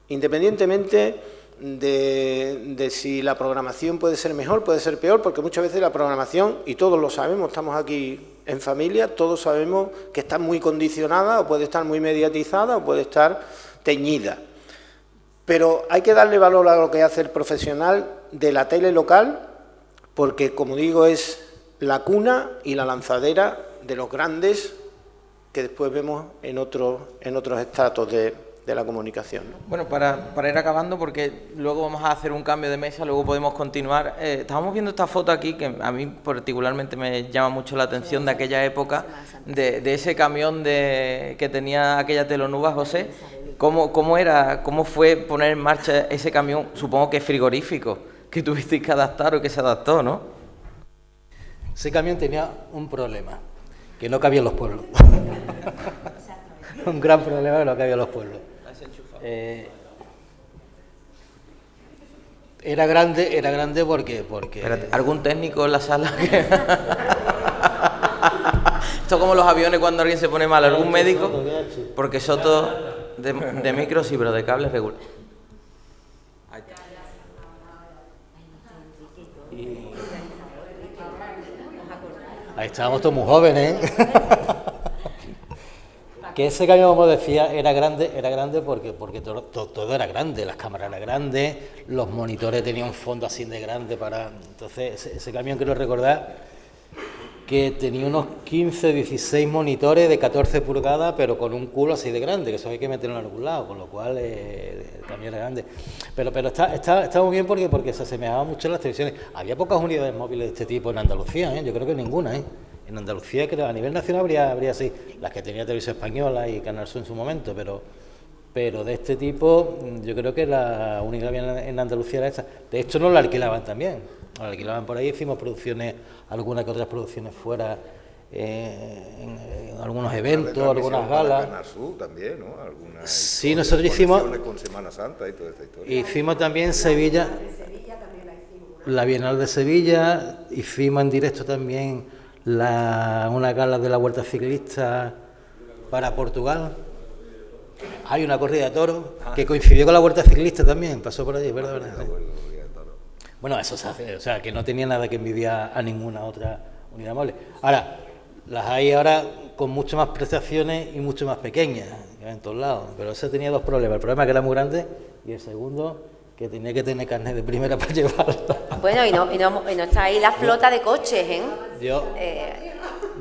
S5: independientemente de si la programación puede ser mejor, puede ser peor, porque muchas veces la programación, y todos lo sabemos, estamos aquí en familia, todos sabemos que está muy condicionada, o puede estar muy mediatizada, o puede estar teñida. Pero hay que darle valor a lo que hace el profesional de la tele local, porque, como digo, es la cuna y la lanzadera de los grandes que después vemos en otros estratos de la comunicación, ¿no?
S2: Bueno, para ir acabando, porque luego vamos a hacer un cambio de mesa, luego podemos continuar. Estábamos viendo esta foto aquí, que a mí particularmente me llama mucho la atención, de aquella época, de ese camión que tenía aquella Telonuba, José. ¿Cómo fue poner en marcha ese camión, supongo que frigorífico, que tuvisteis que adaptar o que se adaptó, ¿no?
S6: Ese camión tenía un problema, que no cabía en los pueblos. Un gran problema que no cabía en los pueblos. Era grande porque...
S2: Espérate, ¿algún técnico en la sala? Esto como los aviones cuando alguien se pone mal, ¿algún médico? Porque Soto de micro sí, pero de cables regular.
S6: Ahí estábamos todos muy jóvenes, ¿eh? Que ese camión, como decía, era grande porque todo era grande, las cámaras eran grandes, los monitores tenían un fondo así de grande para... Entonces, ese camión, quiero recordar, que tenía unos 15, 16 monitores de 14 pulgadas, pero con un culo así de grande, que eso hay que meterlo en algún lado, con lo cual también era grande. Pero está muy bien porque se asemejaba mucho a las televisiones. Había pocas unidades móviles de este tipo en Andalucía, yo creo que ninguna. En Andalucía, creo, a nivel nacional habría sí, las que tenía Televisión Española y Canal Sur en su momento, pero de este tipo yo creo que la única que había en Andalucía era esta. De hecho, nos la alquilaban también. Nos la alquilaban por ahí, hicimos producciones, algunas que otras producciones fuera, en algunos eventos, algunas galas.
S4: Canal Sur también, ¿no? Algunas
S6: sí, nosotros hicimos
S4: con Semana Santa y toda esta historia.
S6: Hicimos también Sevilla, la Bienal de Sevilla, hicimos en directo también una gala de la Vuelta Ciclista para Portugal. Hay una corrida de toros que coincidió con la Vuelta Ciclista también, pasó por allí, ¿verdad? Sí. Bueno, eso se hace, o sea, que no tenía nada que envidiar a ninguna otra unidad móvil. Ahora, las hay ahora con mucho más prestaciones y mucho más pequeñas, que en todos lados, pero eso tenía dos problemas. El problema que era muy grande y el segundo, que tenía que tener carnet de primera para llevarlo.
S3: Bueno, y no está ahí la flota de coches, ¿eh?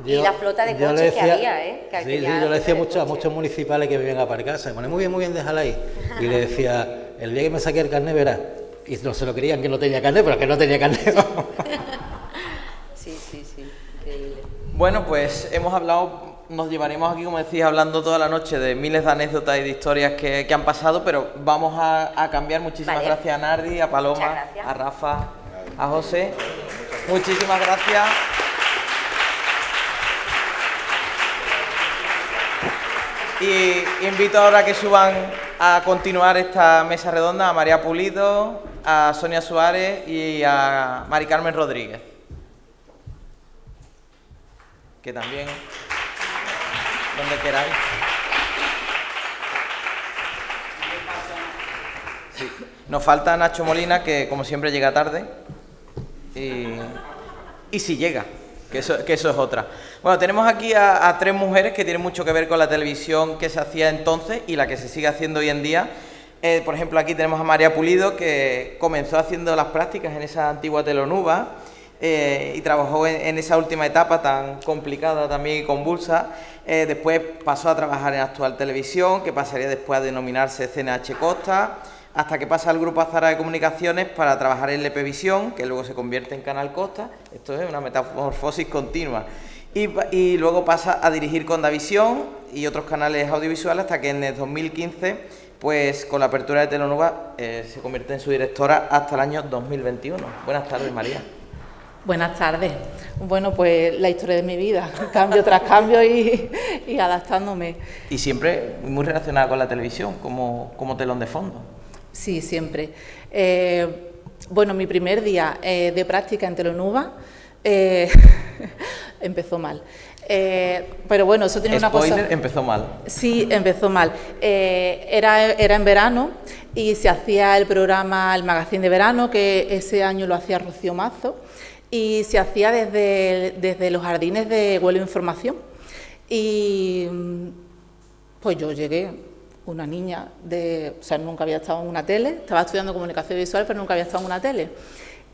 S3: Y la flota de coches que había, ¿eh?
S6: Sí, yo le decía a muchos municipales que vivían a aparcarse, me pone muy bien, déjala ahí. Y le decía, el día que me saqué el carnet verás. Y no se lo creían que no tenía carnet, pero que no tenía carnet.
S3: Sí, increíble.
S2: Bueno, pues hemos hablado, nos llevaremos aquí, como decía, hablando toda la noche de miles de anécdotas y de historias que han pasado, pero vamos a cambiar. Muchísimas gracias a Nardi, a Paloma, a Rafa, a José. Muchísimas gracias. Y invito ahora a que suban a continuar esta mesa redonda a María Pulido, a Sonia Suárez y a Mari Carmen Rodríguez. Que también, donde queráis. Sí. Nos falta Nacho Molina, que como siempre llega tarde. Y si llega, que eso es otra. Bueno, tenemos aquí a tres mujeres que tienen mucho que ver con la televisión que se hacía entonces y la que se sigue haciendo hoy en día. Por ejemplo, aquí tenemos a María Pulido, que comenzó haciendo las prácticas en esa antigua Telonuba y trabajó en esa última etapa tan complicada también y convulsa. Después pasó a trabajar en Actual Televisión, que pasaría después a denominarse CNH Costa, hasta que pasa al Grupo Azara de Comunicaciones para trabajar en Lepevisión, que luego se convierte en Canal Costa. Esto es una metamorfosis continua. Y luego pasa a dirigir Condavisión y otros canales audiovisuales hasta que en el 2015, pues con la apertura de Telonuba, se convierte en su directora hasta el año 2021. Buenas tardes, María.
S8: Buenas tardes. Bueno, pues la historia de mi vida, cambio tras cambio y adaptándome.
S2: Y siempre muy relacionada con la televisión, como telón de fondo.
S8: Sí, siempre. Bueno, mi primer día de práctica en Telonuba empezó mal. Pero bueno, eso tiene una cosa...
S2: Spoiler, empezó mal.
S8: Sí, empezó mal. Era en verano y se hacía el programa, el magazine de verano, que ese año lo hacía Rocío Mazo, y se hacía desde los jardines de Huelva Información. Y pues yo llegué... una niña o sea, nunca había estado en una tele, estaba estudiando comunicación visual, pero nunca había estado en una tele.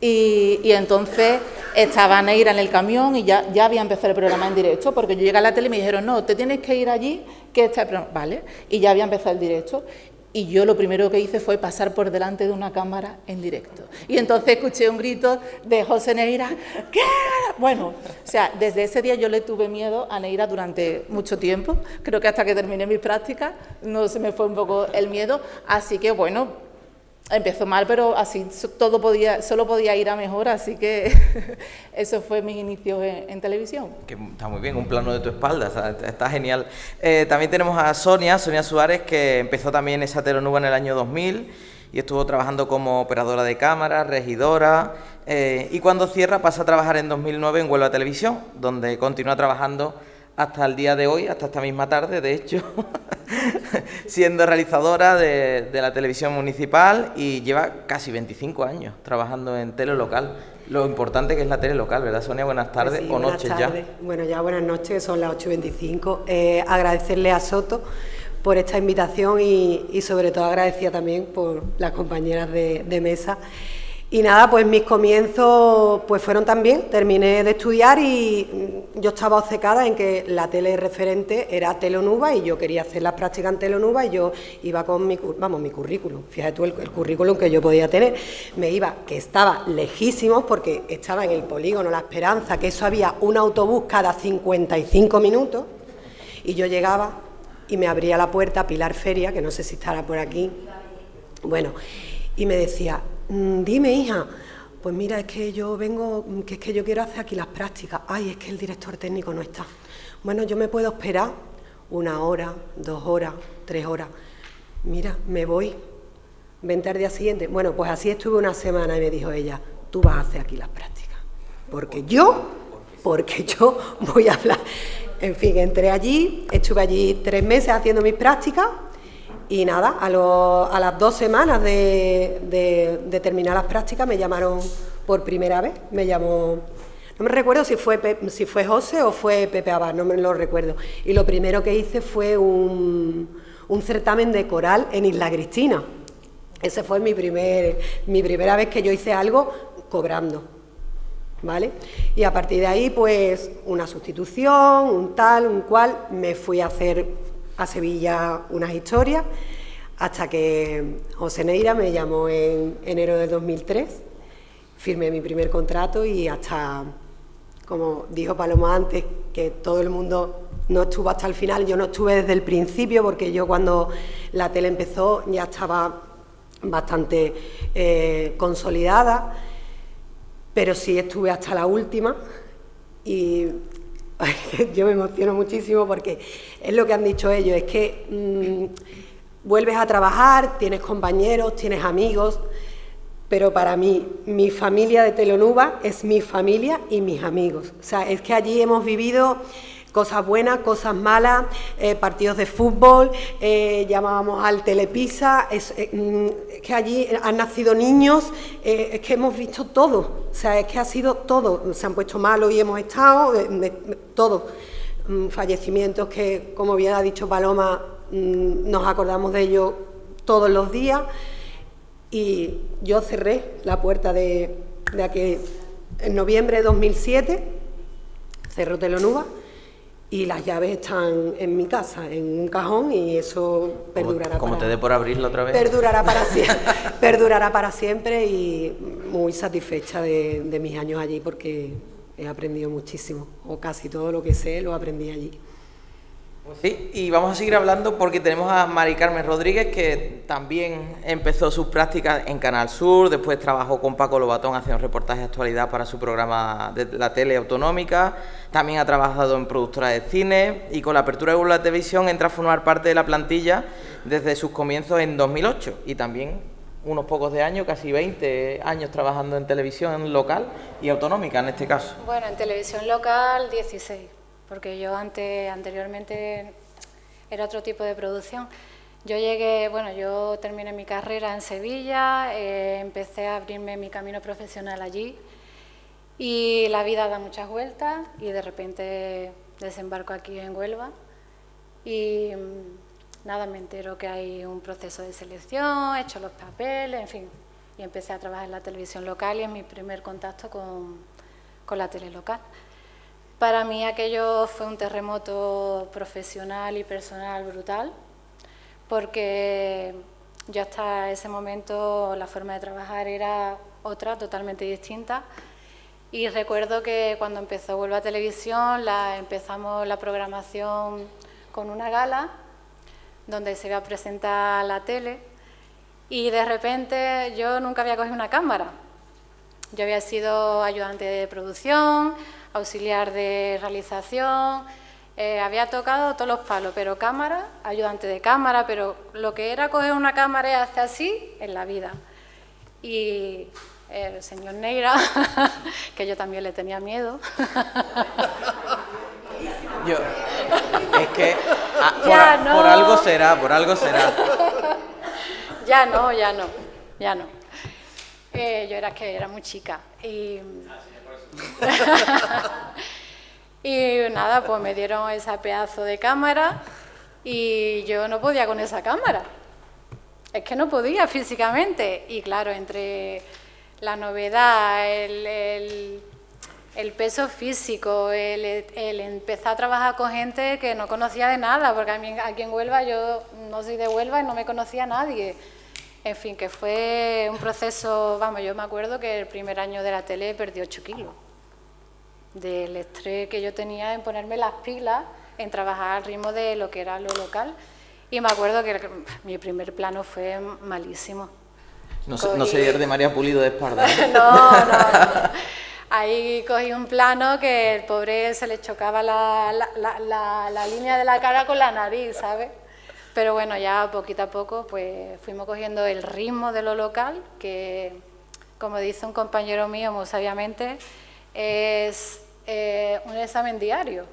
S8: Y entonces estaba Neira en el camión y ya había empezado el programa en directo, porque yo llegué a la tele y me dijeron, no, te tienes que ir allí, que está el programa. Vale, y ya había empezado el directo. Y yo lo primero que hice fue pasar por delante de una cámara en directo. Y entonces escuché un grito de José Neira, ¿qué? Bueno, o sea, desde ese día yo le tuve miedo a Neira durante mucho tiempo. Creo que hasta que terminé mis prácticas no se me fue un poco el miedo. Así que, bueno, empezó mal, pero así solo podía ir a mejor, así que eso fue mis inicios en televisión.
S2: Que está muy bien, un plano de tu espalda, está genial. También tenemos a Sonia Suárez, que empezó también esa Telonuba en el año 2000 y estuvo trabajando como operadora de cámara, regidora, y cuando cierra pasa a trabajar en 2009 en Huelva Televisión, donde continúa trabajando hasta el día de hoy, hasta esta misma tarde, de hecho, siendo realizadora de la televisión municipal y lleva casi 25 años trabajando en tele local. Lo importante que es la tele local, ¿verdad, Sonia? Buenas tardes,
S9: pues sí,
S2: o noches ya.
S9: Bueno, ya buenas noches, son las 8:25. Agradecerle a Soto por esta invitación y sobre todo agradecida también por las compañeras de mesa. Y nada, pues mis comienzos pues fueron también, terminé de estudiar y yo estaba obcecada en que la tele referente era Telonuba y yo quería hacer las prácticas en Telonuba y yo iba con mi currículum, fíjate tú el currículum que yo podía tener, me iba, que estaba lejísimos porque estaba en el polígono La Esperanza, que eso había un autobús cada 55 minutos y yo llegaba y me abría la puerta Pilar Feria, que no sé si estará por aquí, bueno, y me decía... Dime, hija, pues mira, es que yo vengo, que es que yo quiero hacer aquí las prácticas. Ay, es que el director técnico no está. Bueno, yo me puedo esperar 1 hora, 2 horas, 3 horas. Mira, me voy, vente al día siguiente. Bueno, pues así estuve 1 semana y me dijo ella, tú vas a hacer aquí las prácticas. Porque yo voy a hablar. En fin, entré allí, estuve allí 3 meses haciendo mis prácticas. Y nada, a las 2 semanas de terminar las prácticas me llamaron por primera vez, me llamó, no me recuerdo si fue José o fue Pepe Abad, no me lo recuerdo. Y lo primero que hice fue un certamen de coral en Isla Cristina. Ese fue mi primera vez que yo hice algo cobrando, ¿vale? Y a partir de ahí, pues, una sustitución, un tal, un cual, me fui a hacer... a Sevilla unas historias, hasta que José Neira me llamó en enero del 2003, firmé mi primer contrato y hasta, como dijo Paloma antes, que todo el mundo no estuvo hasta el final, yo no estuve desde el principio, porque yo cuando la tele empezó ya estaba bastante consolidada, pero sí estuve hasta la última y... Yo me emociono muchísimo porque es lo que han dicho ellos, es que vuelves a trabajar, tienes compañeros, tienes amigos, pero para mí, mi familia de Telonuba es mi familia y mis amigos. O sea, es que allí hemos vivido cosas buenas, cosas malas, partidos de fútbol, llamábamos al Telepisa, es que allí han nacido niños, es que hemos visto todo, o sea, es que ha sido todo, se han puesto malos y hemos estado, todo, fallecimientos que, como bien ha dicho Paloma, nos acordamos de ellos todos los días, y yo cerré la puerta de aquel, en noviembre de 2007, cerró Telonuba, y las llaves están en mi casa, en un cajón, y eso perdurará.
S2: Como te dé por abrirlo otra vez.
S9: Perdurará para siempre, y muy satisfecha de mis años allí, porque he aprendido muchísimo, o casi todo lo que sé lo aprendí allí.
S2: Sí, y vamos a seguir hablando porque tenemos a Mari Carmen Rodríguez, que también empezó sus prácticas en Canal Sur, después trabajó con Paco Lobatón haciendo reportajes de actualidad para su programa de la tele autonómica, también ha trabajado en productora de cine y con la apertura de la televisión entra a formar parte de la plantilla desde sus comienzos en 2008 y también unos pocos de años, casi 20 años trabajando en televisión local y autonómica en este caso.
S10: Bueno, en televisión local 16. Porque yo anteriormente era otro tipo de producción. Yo terminé mi carrera en Sevilla, empecé a abrirme mi camino profesional allí y la vida da muchas vueltas y de repente desembarco aquí en Huelva y nada, me entero que hay un proceso de selección, he hecho los papeles, en fin, y empecé a trabajar en la televisión local y es mi primer contacto con la tele local. Para mí aquello fue un terremoto profesional y personal brutal, porque yo hasta ese momento la forma de trabajar era otra, totalmente distinta. Y recuerdo que cuando empezó Huelva Televisión, empezamos la programación con una gala, donde se iba a presentar la tele, y de repente yo nunca había cogido una cámara. Yo había sido ayudante de producción, auxiliar de realización, había tocado todos los palos, pero cámara, ayudante de cámara, pero lo que era coger una cámara y hacer así en la vida. Y el señor Neira, que yo también le tenía miedo.
S2: Es que por algo será.
S10: Ya no. Yo era muy chica y nada, pues me dieron ese pedazo de cámara y yo no podía con esa cámara. Es que no podía físicamente y claro, entre la novedad, el peso físico, el empezar a trabajar con gente que no conocía de nada, porque a mí aquí en Huelva, yo no soy de Huelva y no me conocía a nadie. En fin, que fue un proceso, vamos, yo me acuerdo que el primer año de la tele perdí 8 kilos, del estrés que yo tenía en ponerme las pilas, en trabajar al ritmo de lo que era lo local, y me acuerdo que mi primer plano fue malísimo.
S2: No sería de María Pulido de espalda.
S10: No. Ahí cogí un plano que el pobre se le chocaba la línea de la cara con la nariz, ¿sabes? Pero bueno, ya poquito a poco pues fuimos cogiendo el ritmo de lo local, que como dice un compañero mío muy sabiamente, es un examen diario,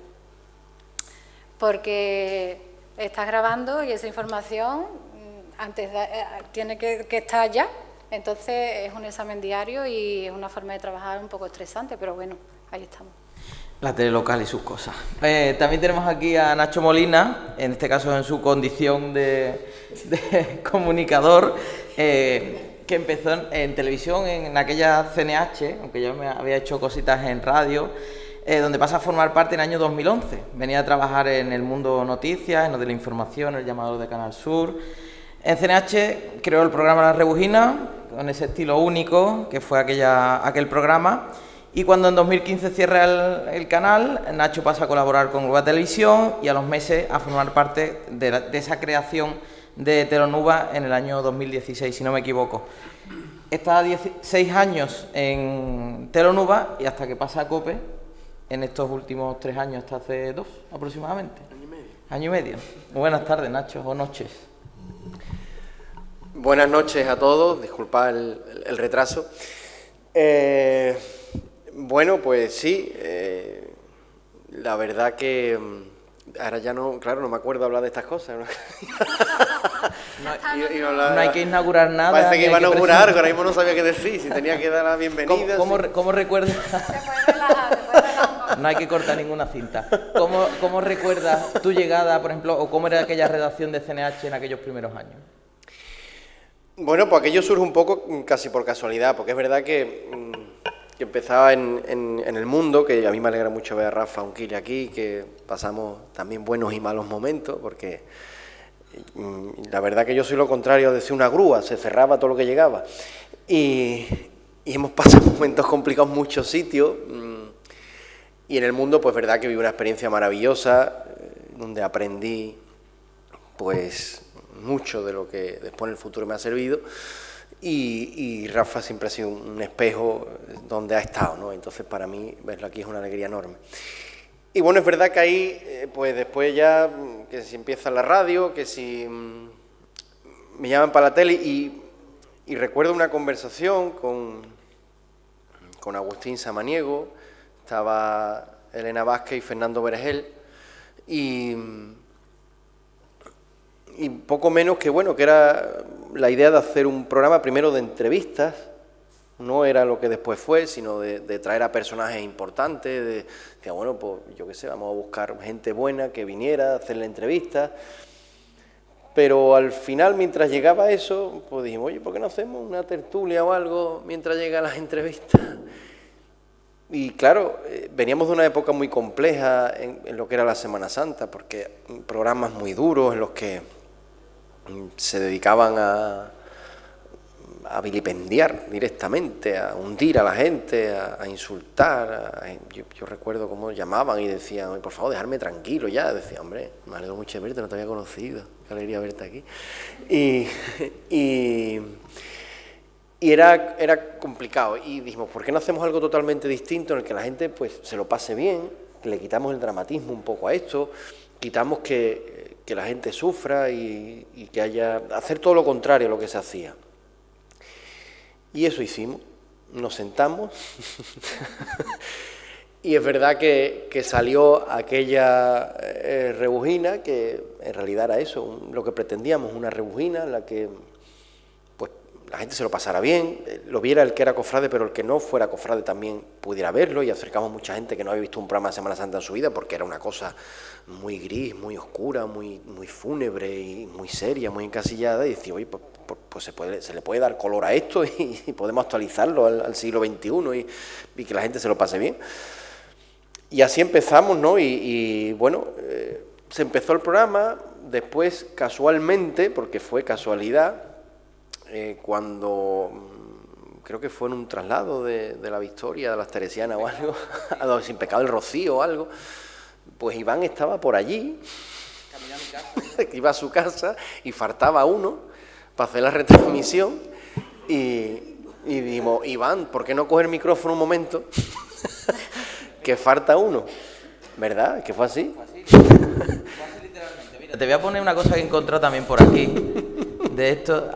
S10: porque estás grabando y esa información tiene que estar ya. Entonces es un examen diario y es una forma de trabajar un poco estresante, pero bueno, ahí estamos.
S2: La tele local y sus cosas. También tenemos aquí a Nacho Molina, en este caso en su condición de comunicador, que empezó en televisión en aquella CNH, aunque yo me había hecho cositas en radio, donde pasa a formar parte en el año 2011. Venía a trabajar en El Mundo Noticias, en lo de la información, el llamador de Canal Sur. En CNH creó el programa La Rebujina, con ese estilo único que fue aquel programa, y cuando en 2015 cierra el canal, Nacho pasa a colaborar con Nueva Televisión y a los meses a formar parte de esa creación de Telonuba en el año 2016, si no me equivoco. Está 16 años en Telonuba y hasta que pasa a COPE, en estos últimos 3 años, hasta hace 2 aproximadamente. Año y medio. Muy buenas tardes, Nacho, o noches.
S11: Buenas noches a todos, disculpad el retraso. Bueno, pues sí, la verdad que ahora ya no me acuerdo hablar de estas cosas.
S2: No hay que inaugurar nada.
S11: Parece que iba a inaugurar, ahora mismo no sabía qué decir, si tenía que dar la bienvenida.
S2: ¿Cómo recuerdas? No hay que cortar ninguna cinta. ¿Cómo recuerdas tu llegada, por ejemplo, o cómo era aquella redacción de CNH en aquellos primeros años?
S11: Bueno, pues aquello surge un poco casi por casualidad, porque es verdad que empezaba en El Mundo, que a mí me alegra mucho ver a Rafa Unquile aquí, que pasamos también buenos y malos momentos, porque la verdad que yo soy lo contrario de ser una grúa, se cerraba todo lo que llegaba. Y hemos pasado momentos complicados en muchos sitios, y en El Mundo, pues verdad que viví una experiencia maravillosa, donde aprendí, pues, mucho de lo que después en el futuro me ha servido, y Rafa siempre ha sido un espejo donde ha estado, ¿no? Entonces para mí verlo aquí es una alegría enorme. Y bueno, es verdad que ahí, pues después ya, que si empieza la radio, que si me llaman para la tele, y recuerdo una conversación con Agustín Samaniego, estaba Elena Vázquez y Fernando Vergel, y poco menos que, bueno, que era la idea de hacer un programa primero de entrevistas, no era lo que después fue, sino de traer a personajes importantes, decía, bueno, pues yo qué sé, vamos a buscar gente buena que viniera a hacerle entrevistas, pero al final, mientras llegaba eso, pues dijimos, oye, ¿por qué no hacemos una tertulia o algo mientras llegan las entrevistas? Y claro, veníamos de una época muy compleja en lo que era la Semana Santa, porque programas muy duros en los que se dedicaban a vilipendiar directamente, a hundir a la gente, a insultar. Yo recuerdo cómo llamaban y decían, oye, por favor, dejarme tranquilo ya. Decía, hombre, me alegro mucho de verte, no te había conocido, qué alegría verte aquí. Y era complicado, y dijimos, ¿por qué no hacemos algo totalmente distinto en el que la gente pues se lo pase bien, que le quitamos el dramatismo un poco a esto, quitamos que la gente sufra y que hacer todo lo contrario a lo que se hacía? Y eso hicimos, nos sentamos y es verdad que salió aquella rebujina, que en realidad era eso, lo que pretendíamos, una rebujina en la que la gente se lo pasara bien, lo viera el que era cofrade, pero el que no fuera cofrade también pudiera verlo, y acercamos mucha gente que no había visto un programa de Semana Santa en su vida, porque era una cosa muy gris, muy oscura, muy fúnebre y muy seria, muy encasillada, y decía, oye, pues pues se le puede dar color a esto y podemos actualizarlo al siglo XXI y que la gente se lo pase bien. Y así empezamos, ¿no? Y bueno, se empezó el programa, después casualmente, porque fue casualidad, cuando creo que fue en un traslado de la Victoria, de las Teresianas o algo, a Sin Pecado el Rocío o algo, pues Iván estaba por allí, iba a su casa y faltaba uno para hacer la retransmisión y dijimos, Iván, ¿por qué no coger el micrófono un momento? Que falta uno, ¿verdad? ¿Que fue así?
S2: Literalmente. Mira, te voy a poner una cosa que he encontrado también por aquí, de esto.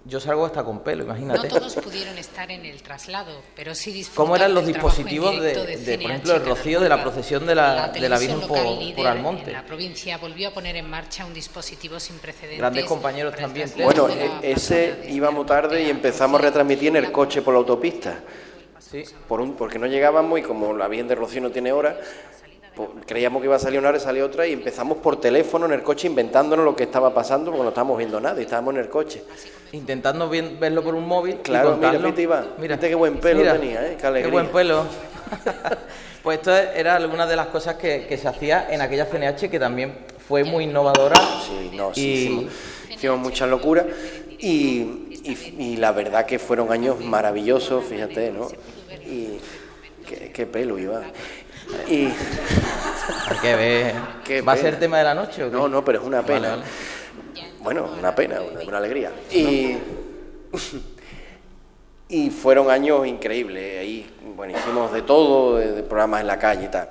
S2: Yo salgo hasta con pelo, imagínate.
S12: No todos pudieron estar en el traslado, pero sí disfrutaron.
S2: ¿Cómo eran los
S12: del
S2: dispositivos
S12: de
S2: por ejemplo, el rocío de la procesión de la Virgen por Almonte?
S12: La provincia volvió a poner en marcha un dispositivo sin precedentes.
S2: Grandes compañeros también.
S11: Bueno, ese íbamos tarde y empezamos a retransmitir en el coche por la autopista.
S2: Sí.
S11: Porque no llegábamos y como la Virgen de Rocío no tiene hora, pues, creíamos que iba a salir una hora y salió otra y empezamos por teléfono en el coche inventándonos lo que estaba pasando porque no estábamos viendo nada y estábamos en el coche.
S2: Intentando verlo por un móvil.
S11: Claro, mira, fíjate, Iván, fíjate qué buen pelo tenía, qué alegría.
S2: Qué buen pelo. Pues esto era alguna de las cosas que se hacía en aquella CNH que también fue muy innovadora.
S11: Sí, hicimos muchas locuras y la verdad que fueron años maravillosos, fíjate, ¿no? Y qué pelo, Iván. Y
S2: hay que ver. ¿Va a ser tema de la noche o qué?
S11: No, pero es una pena.
S2: Vale.
S11: Bueno, una pena, una alegría. Y fueron años increíbles. Ahí, bueno, hicimos de todo, de programas en la calle y tal.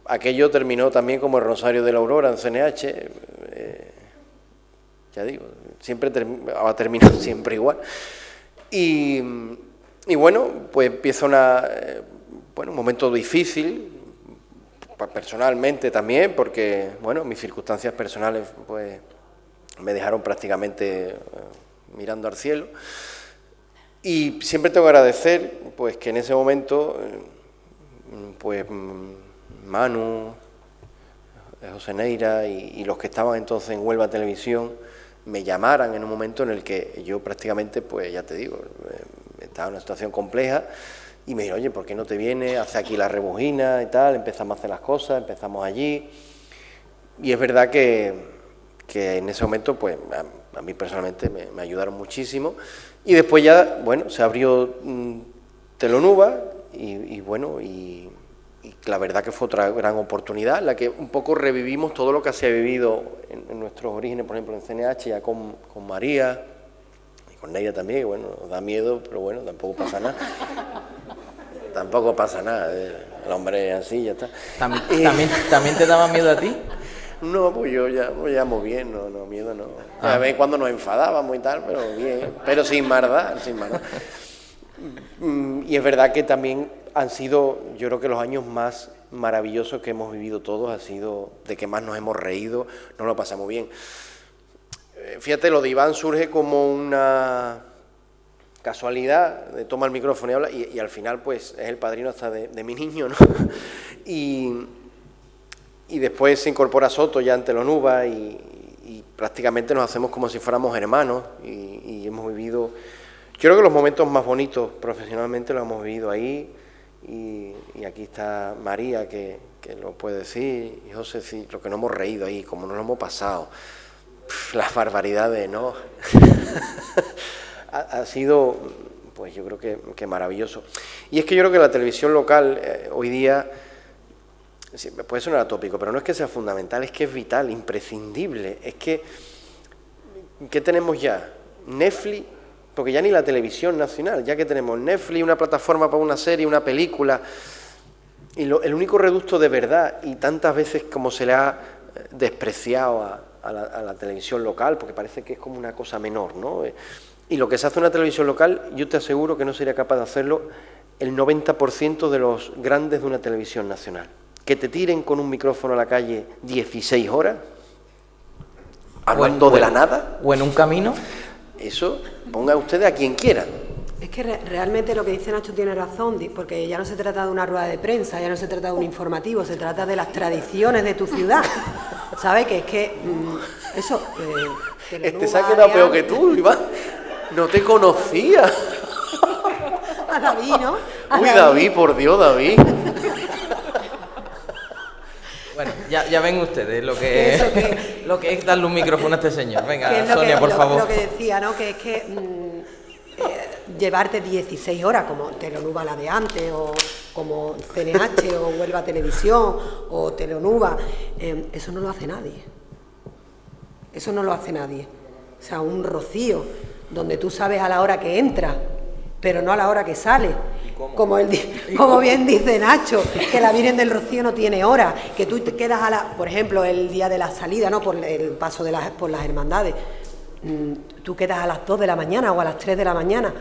S11: Aquello terminó también como el Rosario de la Aurora en CNH. Ya digo, siempre ha terminado siempre igual. Y bueno, pues empieza un momento difícil, personalmente también, porque, bueno, mis circunstancias personales, pues, me dejaron prácticamente mirando al cielo. Y siempre tengo que agradecer, pues, que en ese momento, pues, Manu, José Neira y los que estaban entonces en Huelva Televisión me llamaran en un momento en el que yo prácticamente, pues, ya te digo, estaba en una situación compleja y me dijeron, oye, ¿por qué no te vienes? Hace aquí la rebujina y tal, empezamos a hacer las cosas, empezamos allí. Y es verdad que en ese momento, pues, a mí personalmente me ayudaron muchísimo. Y después ya, bueno, se abrió Telonuba y bueno, y la verdad que fue otra gran oportunidad, en la que un poco revivimos todo lo que se ha vivido en nuestros orígenes, por ejemplo, en CNH, ya con María y con Neira también, que bueno, nos da miedo, pero bueno, tampoco pasa nada. Tampoco pasa nada, el hombre es así, ya está.
S2: ¿También te daba miedo a ti?
S11: No, pues yo ya me llamo bien, no, miedo no. A ver cuando nos enfadábamos y tal, pero bien, pero sin maldad. Y es verdad que también han sido, yo creo que los años más maravillosos que hemos vivido todos, ha sido de que más nos hemos reído, nos lo pasamos bien. Fíjate, lo de Iván surge como una casualidad, de toma el micrófono y habla, y al final pues es el padrino hasta de mi niño, ¿no? Y después se incorpora Soto ya en Telonuba y prácticamente nos hacemos como si fuéramos hermanos y hemos vivido, yo creo que los momentos más bonitos profesionalmente los hemos vivido ahí y aquí está María que lo puede decir y José, sí, lo que nos hemos reído ahí, como nos lo hemos pasado, las barbaridades, ¿no? ha sido, pues yo creo que maravilloso. Y es que yo creo que la televisión local hoy día, sí, puede sonar atópico, pero no es que sea fundamental, es que es vital, imprescindible. Es que, ¿qué tenemos ya? Netflix, porque ya ni la televisión nacional, ya que tenemos Netflix, una plataforma para una serie, una película, y el único reducto de verdad, y tantas veces como se le ha despreciado a la televisión local, porque parece que es como una cosa menor, ¿no? Y lo que se hace en una televisión local, yo te aseguro que no sería capaz de hacerlo el 90% de los grandes de una televisión nacional. Que te tiren con un micrófono a la calle 16 horas, hablando de la nada.
S2: O en un camino.
S11: Eso, ponga ustedes a quien quiera.
S9: Es que realmente lo que dice Nacho tiene razón, porque ya no se trata de una rueda de prensa, ya no se trata de un informativo, se trata de las tradiciones de tu ciudad. ¿Sabes? Que es que Eso,
S11: Este se ha quedado peor que tú, Iván. No te conocía.
S9: A David, ¿no?
S11: Uy, David, por Dios, David.
S2: Bueno, ya ven ustedes lo que es darle un micrófono a este señor. Venga, Sonia, por favor.
S9: Lo que decía, ¿no? Que es que llevarte 16 horas, como Telenuba la de antes, o como CNH, o Huelva Televisión, o Telenuba, eso no lo hace nadie. Eso no lo hace nadie. O sea, un Rocío, donde tú sabes a la hora que entra, pero no a la hora que sale. Como bien dice Nacho, que la Virgen del Rocío no tiene hora, que tú te quedas por ejemplo, el día de la salida, ¿no? Por el paso por las hermandades, tú quedas a las 2 de la mañana o a las 3 de la mañana,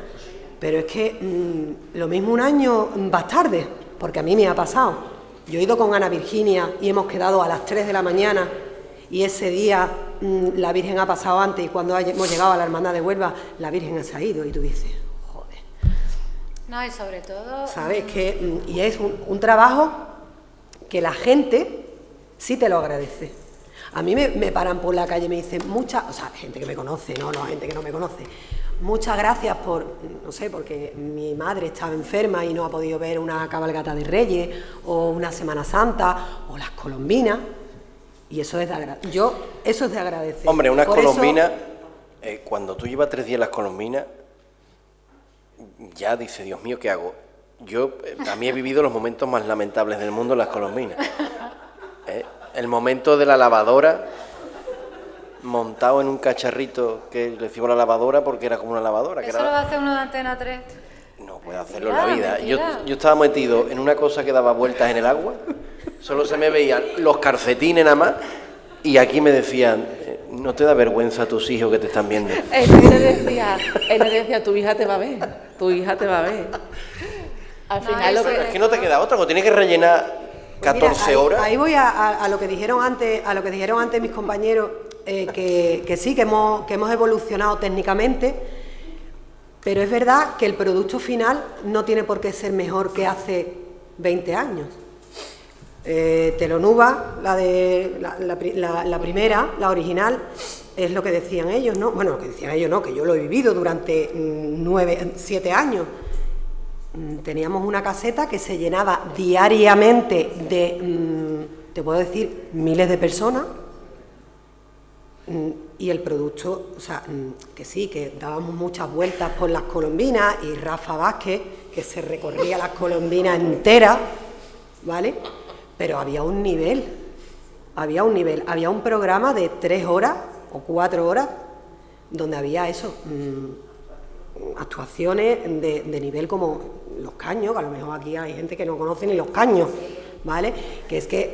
S9: pero es que lo mismo un año vas tarde, porque a mí me ha pasado. Yo he ido con Ana Virginia y hemos quedado a las 3 de la mañana y ese día la Virgen ha pasado antes y cuando hemos llegado a la hermandad de Huelva, la Virgen se ha ido y tú dices...
S10: No, y sobre todo...
S9: ¿Sabes? Y es un trabajo que la gente sí te lo agradece. A mí me paran por la calle y me dicen gente que me conoce, no gente que no me conoce. Muchas gracias no sé, porque mi madre estaba enferma y no ha podido ver una cabalgata de Reyes, o una Semana Santa, o las colombinas. Y eso es de agradecer.
S11: Hombre, unas colombinas, cuando tú llevas 3 días las colombinas, ya dice, Dios mío, ¿qué hago? Yo, a mí he vivido los momentos más lamentables del mundo en las colombinas. El momento de la lavadora, montado en un cacharrito que le decimos la lavadora porque era como una lavadora.
S10: ¿Eso lo va a hacer uno de Antena 3?
S11: No puede hacerlo en la vida. Yo estaba metido en una cosa que daba vueltas en el agua, solo se me veían los calcetines nada más, y aquí me decían... ¿No te da vergüenza a tus hijos que te están viendo?
S8: Él le decía, tu hija te va a ver, tu hija te va a ver. Al final
S11: es que no te queda otra, cuando tienes que rellenar 14 horas.
S9: Ahí voy a lo que dijeron antes mis compañeros, que sí, que hemos evolucionado técnicamente, pero es verdad que el producto final no tiene por qué ser mejor que hace 20 años. Telenuba, la primera, la original, es lo que decían ellos, ¿no? Bueno, lo que decían ellos no, que yo lo he vivido durante 7 años. Teníamos una caseta que se llenaba diariamente de, te puedo decir, miles de personas, y el producto, o sea, que sí, que dábamos muchas vueltas por las colombinas, y Rafa Vázquez, que se recorría las colombinas enteras, ¿vale? Pero había un nivel, había un programa de 3 horas o 4 horas donde había eso, actuaciones de nivel como Los Caños, que a lo mejor aquí hay gente que no conoce ni Los Caños, ¿vale? Que es que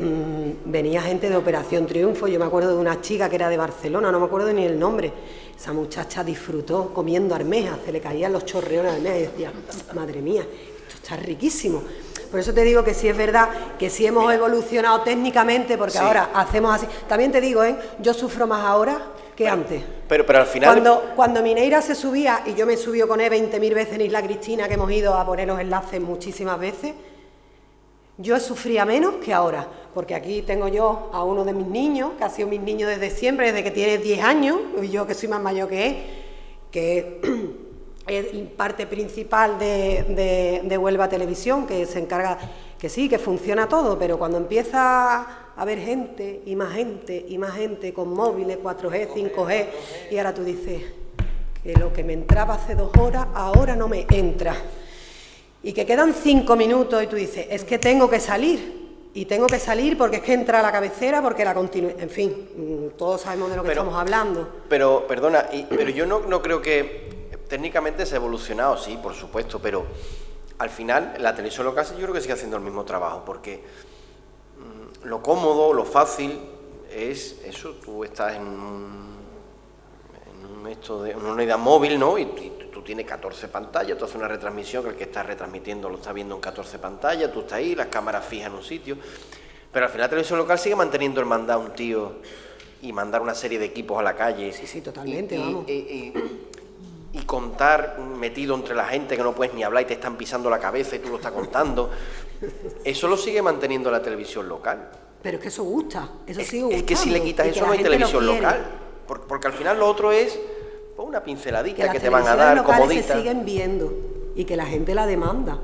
S9: venía gente de Operación Triunfo. Yo me acuerdo de una chica que era de Barcelona, no me acuerdo ni el nombre. Esa muchacha disfrutó comiendo almejas, se le caían los chorreones de almejas y decía, madre mía, esto está riquísimo. Por eso te digo que sí es verdad que sí hemos evolucionado técnicamente, porque ahora hacemos así. También te digo, yo sufro más ahora que antes.
S11: Pero al final...
S9: Cuando Mineira se subía, y yo me he subido con él 20.000 veces en Isla Cristina, que hemos ido a poner los enlaces muchísimas veces, yo sufría menos que ahora, porque aquí tengo yo a uno de mis niños, que ha sido mi niño desde siempre, desde que tiene 10 años, y yo que soy más mayor que él, que... es parte principal de Huelva Televisión, que se encarga, que sí, que funciona todo, pero cuando empieza a haber gente y más gente con móviles, 4G, 5G, y ahora tú dices que lo que me entraba hace 2 horas, ahora no me entra, y que quedan 5 minutos y tú dices, es que tengo que salir, y tengo que salir porque es que entra a la cabecera, porque la continúa, en fin, todos sabemos de lo que estamos hablando.
S11: Pero, perdona, pero yo no creo que... Técnicamente se ha evolucionado, sí, por supuesto, pero al final la televisión local yo creo que sigue haciendo el mismo trabajo, porque lo cómodo, lo fácil es eso, tú estás en una unidad móvil, ¿no? Y tú tienes 14 pantallas, tú haces una retransmisión, que el que está retransmitiendo lo está viendo en 14 pantallas, tú estás ahí, las cámaras fijas en un sitio, pero al final la televisión local sigue manteniendo el mandar a un tío y mandar una serie de equipos a la calle.
S9: Sí, totalmente, vamos.
S11: Y contar metido entre la gente que no puedes ni hablar y te están pisando la cabeza y tú lo estás contando, eso lo sigue manteniendo la televisión local.
S9: Pero es que eso gusta, eso sigue gustando.
S11: Es que si le quitas eso no hay televisión local. porque al final lo otro es pues, una pinceladita que te van a
S9: las
S11: dar,
S9: locales
S11: comodita.
S9: se siguen viendo y que la gente la demanda.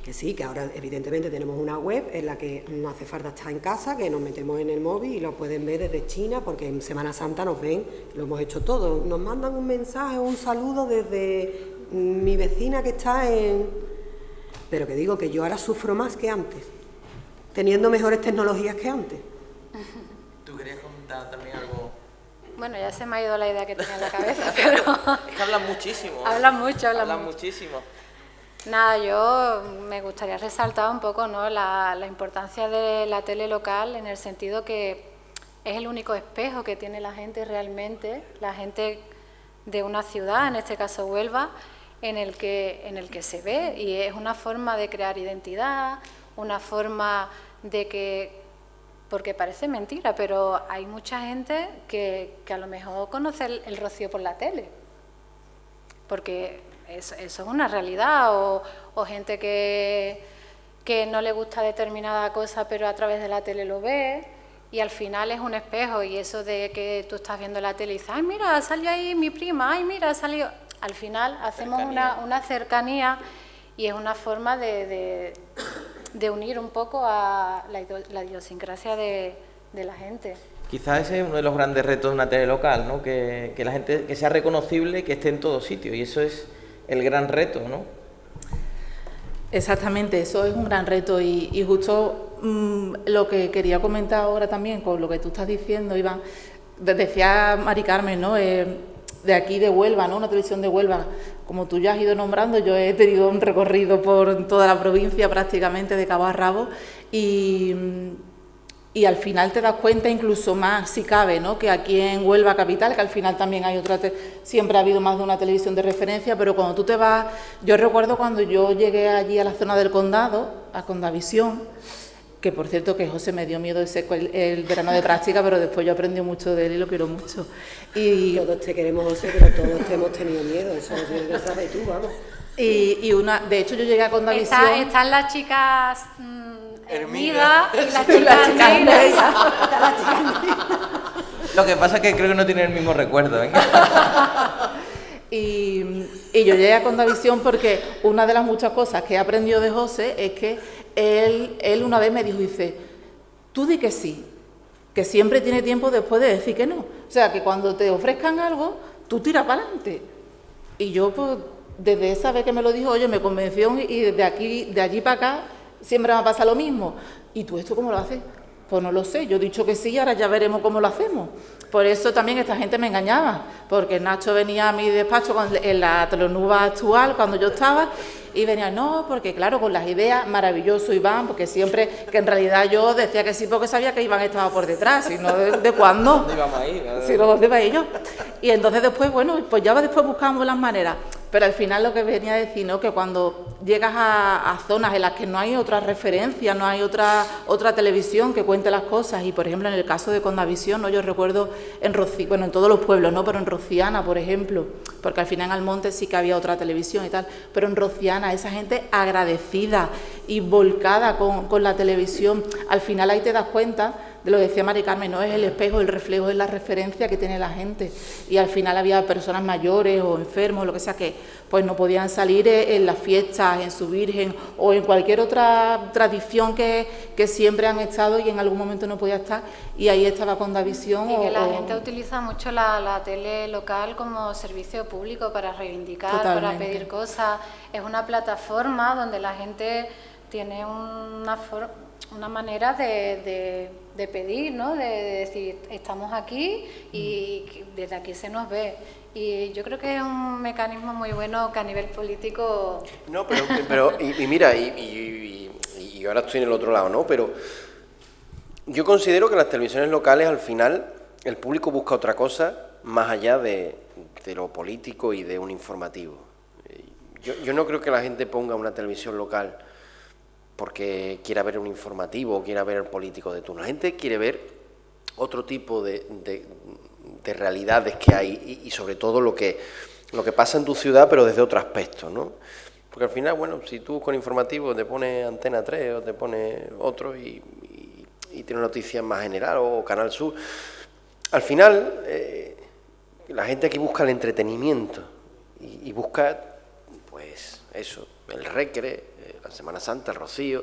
S9: Que sí, que ahora evidentemente tenemos una web en la que no hace falta estar en casa, que nos metemos en el móvil y lo pueden ver desde China, porque en Semana Santa nos ven, lo hemos hecho todo. Nos mandan un mensaje o un saludo desde mi vecina que está en... Pero que digo que yo ahora sufro más que antes, teniendo mejores tecnologías que antes.
S2: ¿Tú querías comentar también algo?
S10: Bueno, ya se me ha ido la idea que tenía en la cabeza, pero...
S2: Es que hablan muchísimo.
S10: Hablan mucho.
S2: Hablan muchísimo.
S10: Nada, yo me gustaría resaltar un poco, ¿no?, la importancia de la tele local, en el sentido que es el único espejo que tiene la gente realmente, la gente de una ciudad, en este caso Huelva, en el que se ve, y es una forma de crear identidad, una forma de que, porque parece mentira, pero hay mucha gente que a lo mejor conoce el Rocío por la tele, porque eso es una realidad, o gente que no le gusta determinada cosa, pero a través de la tele lo ve, y al final es un espejo, y eso de que tú estás viendo la tele y dices, ay, mira, salió ahí mi prima, ay, mira, salió... Al final hacemos una cercanía, y es una forma de unir un poco a la idiosincrasia de la gente.
S2: Quizás ese es uno de los grandes retos de una tele local, ¿no? Que la gente que sea reconocible, que esté en todos sitios, y eso es el gran reto, ¿no?
S8: Exactamente, eso es un gran reto, y justo lo que quería comentar ahora también con lo que tú estás diciendo, Iván, decía Mari Carmen, ¿no? De aquí de Huelva, ¿no? Una televisión de Huelva, como tú ya has ido nombrando, yo he tenido un recorrido por toda la provincia prácticamente de cabo a rabo, y al final te das cuenta, incluso más si cabe, ¿no?, que aquí en Huelva capital, que al final también hay siempre ha habido más de una televisión de referencia, pero cuando tú te vas, yo recuerdo cuando yo llegué allí a la zona del condado, a Condavisión, que por cierto que José me dio miedo el verano de práctica, pero después yo aprendí mucho de él y lo quiero mucho. Y
S9: todos te queremos, José, pero todos te hemos tenido miedo, eso lo tienes que saber tú, vamos.
S8: De hecho yo llegué a Condavisión...
S10: Están las chicas Hermida y las chicas
S2: Lo que pasa es que creo que no tienen el mismo recuerdo, ¿eh?
S8: Y yo llegué a Condavisión porque una de las muchas cosas que he aprendido de José es que él una vez me dijo, dice, tú di que sí, que siempre tiene tiempo después de decir que no. O sea, que cuando te ofrezcan algo, tú tiras para adelante. Y yo, pues, desde esa vez que me lo dijo, oye, me convenció, y de allí para acá siempre me va a pasar lo mismo. ¿Y tú esto cómo lo haces? Pues no lo sé, yo he dicho que sí, ahora ya veremos cómo lo hacemos. Por eso también esta gente me engañaba, porque Nacho venía a mi despacho en la Telenuba actual, cuando yo estaba, y venía, no, porque claro, con las ideas, maravilloso Iván, porque siempre, que en realidad yo decía que sí porque sabía que Iván estaba por detrás, y no de cuándo.
S2: ¿Dónde íbamos a ir?
S8: Sí, ¿dónde iba yo? Y entonces después, bueno, pues ya después buscábamos las maneras. Pero al final lo que venía a decir, ¿no?, que cuando llegas a zonas en las que no hay otra referencia, no hay otra televisión que cuente las cosas, y por ejemplo en el caso de Condavisión, ¿no?, yo recuerdo en todos los pueblos, ¿no?, pero en Rociana, por ejemplo, porque al final en Almonte sí que había otra televisión y tal, pero en Rociana esa gente agradecida y volcada con la televisión, al final ahí te das cuenta de lo que decía Mari Carmen, no es el espejo, el reflejo, es la referencia que tiene la gente, y al final había personas mayores o enfermos, lo que sea, que pues no podían salir en las fiestas, en su Virgen o en cualquier otra tradición que siempre han estado y en algún momento no podía estar, y ahí estaba Condavisión.
S10: Y que la gente utiliza mucho la tele local como servicio público para reivindicar,
S8: totalmente,
S10: para pedir cosas, es una plataforma donde la gente tiene una manera de pedir, ¿no?, de decir, estamos aquí y desde aquí se nos ve. Y yo creo que es un mecanismo muy bueno que a nivel político...
S11: No, pero mira, y ahora estoy en el otro lado, ¿no? Pero yo considero que las televisiones locales, al final, el público busca otra cosa más allá de lo político y de un informativo. Yo no creo que la gente ponga una televisión local porque quiera ver un informativo o quiera ver el político de turno. La gente quiere ver otro tipo de realidades que hay y sobre todo lo que pasa en tu ciudad, pero desde otro aspecto, ¿no? Porque al final, bueno, si tú con informativo te pones Antena 3 o te pones otro y tiene noticias más general o Canal Sur, al final la gente aquí busca el entretenimiento y busca, pues eso, el Recre, la Semana Santa, el Rocío,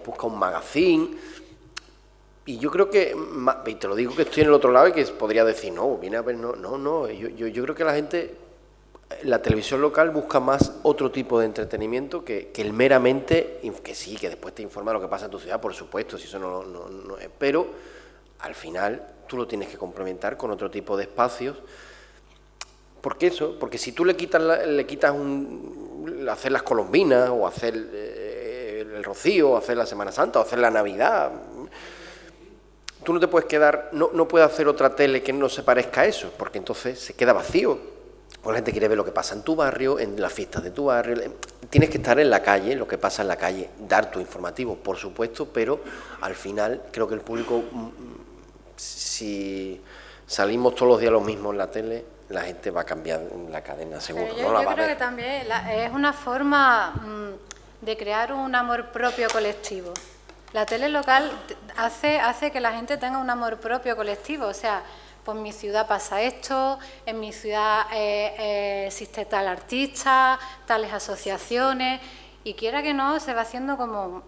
S11: busca un magazine. Y yo creo que, y te lo digo que estoy en el otro lado y que podría decir, no, viene a ver, no, yo creo que la gente, la televisión local busca más otro tipo de entretenimiento que el meramente, que sí, que después te informa de lo que pasa en tu ciudad, por supuesto, si eso no es, pero al final tú lo tienes que complementar con otro tipo de espacios. Porque si tú le quitas hacer las colombinas, o hacer el Rocío, o hacer la Semana Santa, o hacer la Navidad, tú no te puedes quedar, no puedes hacer otra tele que no se parezca a eso, porque entonces se queda vacío. Porque la gente quiere ver lo que pasa en tu barrio, en las fiestas de tu barrio. Tienes que estar en la calle, lo que pasa en la calle, dar tu informativo, por supuesto, pero al final creo que el público, si salimos todos los días lo mismo en la tele, la gente va a cambiar la cadena, seguro.
S10: Yo creo que también es una forma de crear un amor propio colectivo. La tele local hace que la gente tenga un amor propio colectivo, o sea, pues en mi ciudad pasa esto, en mi ciudad existe tal artista, tales asociaciones, y quiera que no, se va haciendo como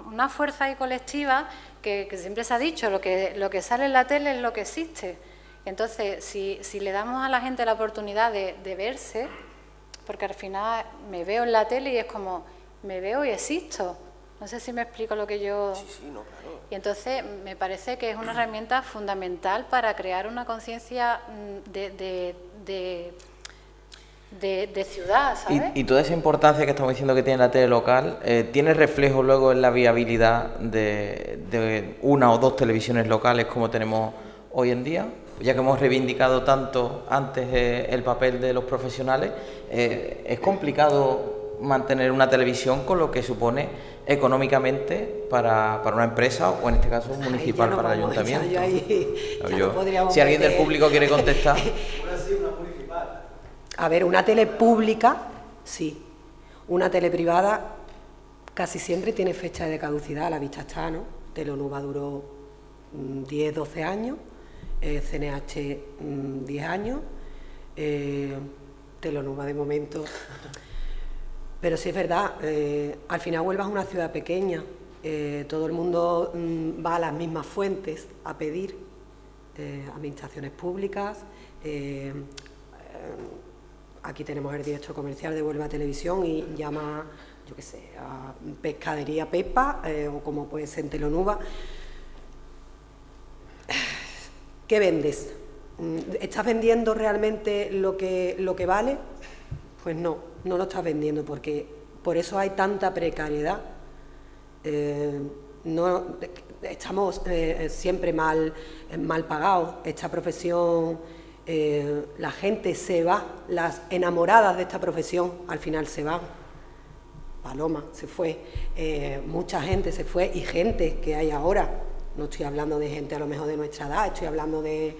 S10: una fuerza ahí colectiva que siempre se ha dicho, lo que sale en la tele es lo que existe. Entonces, si le damos a la gente la oportunidad de verse, porque al final me veo en la tele y es como, me veo y existo. No sé si me explico lo que yo...
S11: Sí, no, claro.
S10: Y entonces me parece que es una herramienta fundamental para crear una conciencia de ciudad, ¿sabes?
S2: Y toda esa importancia que estamos diciendo que tiene la tele local, ¿tiene reflejo luego en la viabilidad de una o dos televisiones locales como tenemos hoy en día? Ya que hemos reivindicado tanto antes el papel de los profesionales, es complicado mantener una televisión con lo que supone económicamente para una empresa, o en este caso municipal, para el ayuntamiento. Si alguien del público quiere contestar.
S9: A ver, una tele pública, sí. Una tele privada casi siempre tiene fecha de caducidad, a la vista está, ¿no? Telenuba duró 10, 12 años, CNH 10 años, Telenuba de momento... Pero sí es verdad, al final Huelva es una ciudad pequeña, todo el mundo va a las mismas fuentes a pedir, administraciones públicas, aquí tenemos el director comercial de Huelva Televisión y llama, yo qué sé, a Pescadería Pepa, o como puede ser en Telenuba. ¿Qué vendes? ¿Estás vendiendo realmente lo que vale? Pues no lo estás vendiendo, porque por eso hay tanta precariedad. Estamos siempre mal pagados. Esta profesión, la gente se va, las enamoradas de esta profesión al final se van. Paloma se fue, mucha gente se fue, y gente que hay ahora. No estoy hablando de gente a lo mejor de nuestra edad, estoy hablando de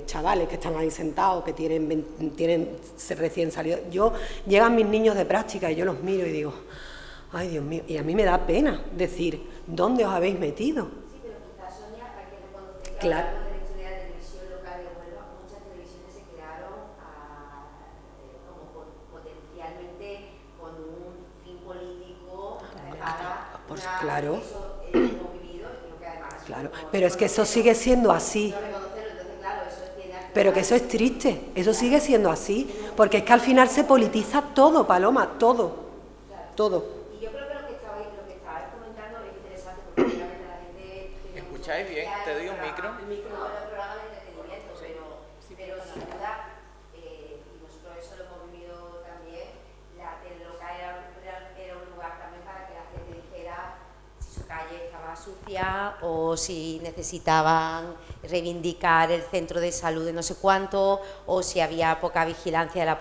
S9: chavales que están ahí sentados, que tienen recién salido. Llegan mis niños de práctica y yo los miro y digo, ay Dios mío, y a mí me da pena decir, ¿dónde os habéis metido?
S3: Sí, pero quizás, Sonia, hay que reconocer que
S9: claro.
S3: de la historia de la televisión local de Huelva, muchas televisiones se crearon como potencialmente con un fin político para
S9: pues claro.
S3: Eso hemos vivido y creo que además...
S9: Claro, pero es que eso sigue siendo así. Pero que eso es triste, eso sigue siendo así, porque es que al final se politiza todo, Paloma, todo.
S3: Y yo creo que lo que estabais comentando es interesante, porque realmente la gente...
S2: ¿Escucháis bien? ¿Te doy un micro?
S3: El micro es un programa de entretenimiento, pero sin duda, y nosotros eso lo hemos vivido también, la tele local era un lugar también para que la gente dijera si su calle estaba sucia o si necesitaban reivindicar el centro de salud de no sé cuánto, o si había poca vigilancia de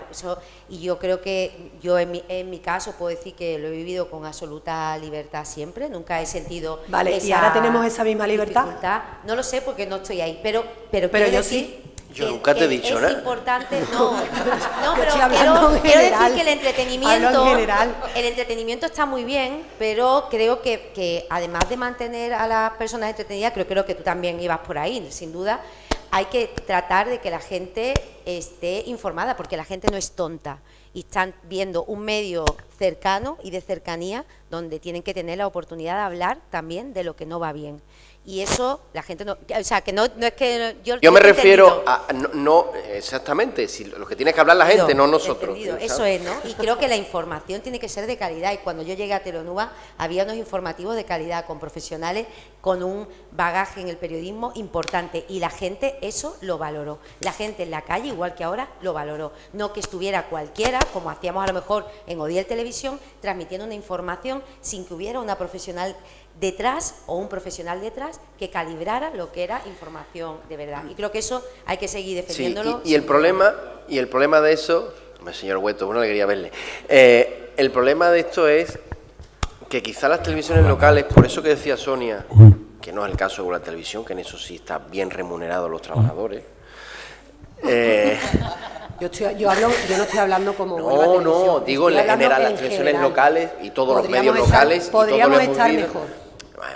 S3: y yo creo que yo en mi caso puedo decir que lo he vivido con absoluta libertad siempre, nunca he sentido
S9: vale, ¿y ahora tenemos esa misma libertad?
S3: No lo sé porque no estoy ahí, pero
S9: yo
S3: decir,
S9: sí.
S11: Yo nunca te he dicho nada.
S3: Es importante, no, pero
S9: quiero
S3: decir que el entretenimiento está muy bien, pero creo que además de mantener a las personas entretenidas, creo que tú también ibas por ahí, sin duda, hay que tratar de que la gente esté informada, porque la gente no es tonta y están viendo un medio cercano y de cercanía donde tienen que tener la oportunidad de hablar también de lo que no va bien. Y eso la gente no, o sea, que no es que
S11: yo me refiero a no exactamente, si lo que tiene que hablar la gente, no nosotros.
S3: Eso es, ¿no? Y creo que la información tiene que ser de calidad, y cuando yo llegué a Telenuba había unos informativos de calidad con profesionales con un bagaje en el periodismo importante, y la gente eso lo valoró. La gente en la calle, igual que ahora, lo valoró. No que estuviera cualquiera, como hacíamos a lo mejor en Odiel Televisión, transmitiendo una información sin que hubiera una profesional detrás o un profesional detrás que calibrara lo que era información de verdad. Y creo que eso hay que seguir defendiéndolo.
S11: Sí, y el problema de eso, señor Hueto, una alegría verle. El problema de esto es que quizá las televisiones locales, por eso que decía Sonia, que no es el caso de la televisión, que en eso sí está bien remunerados los trabajadores.
S9: Yo no estoy hablando como
S11: no, digo en general las televisiones locales y todos los medios locales.
S9: Podríamos estar mejor.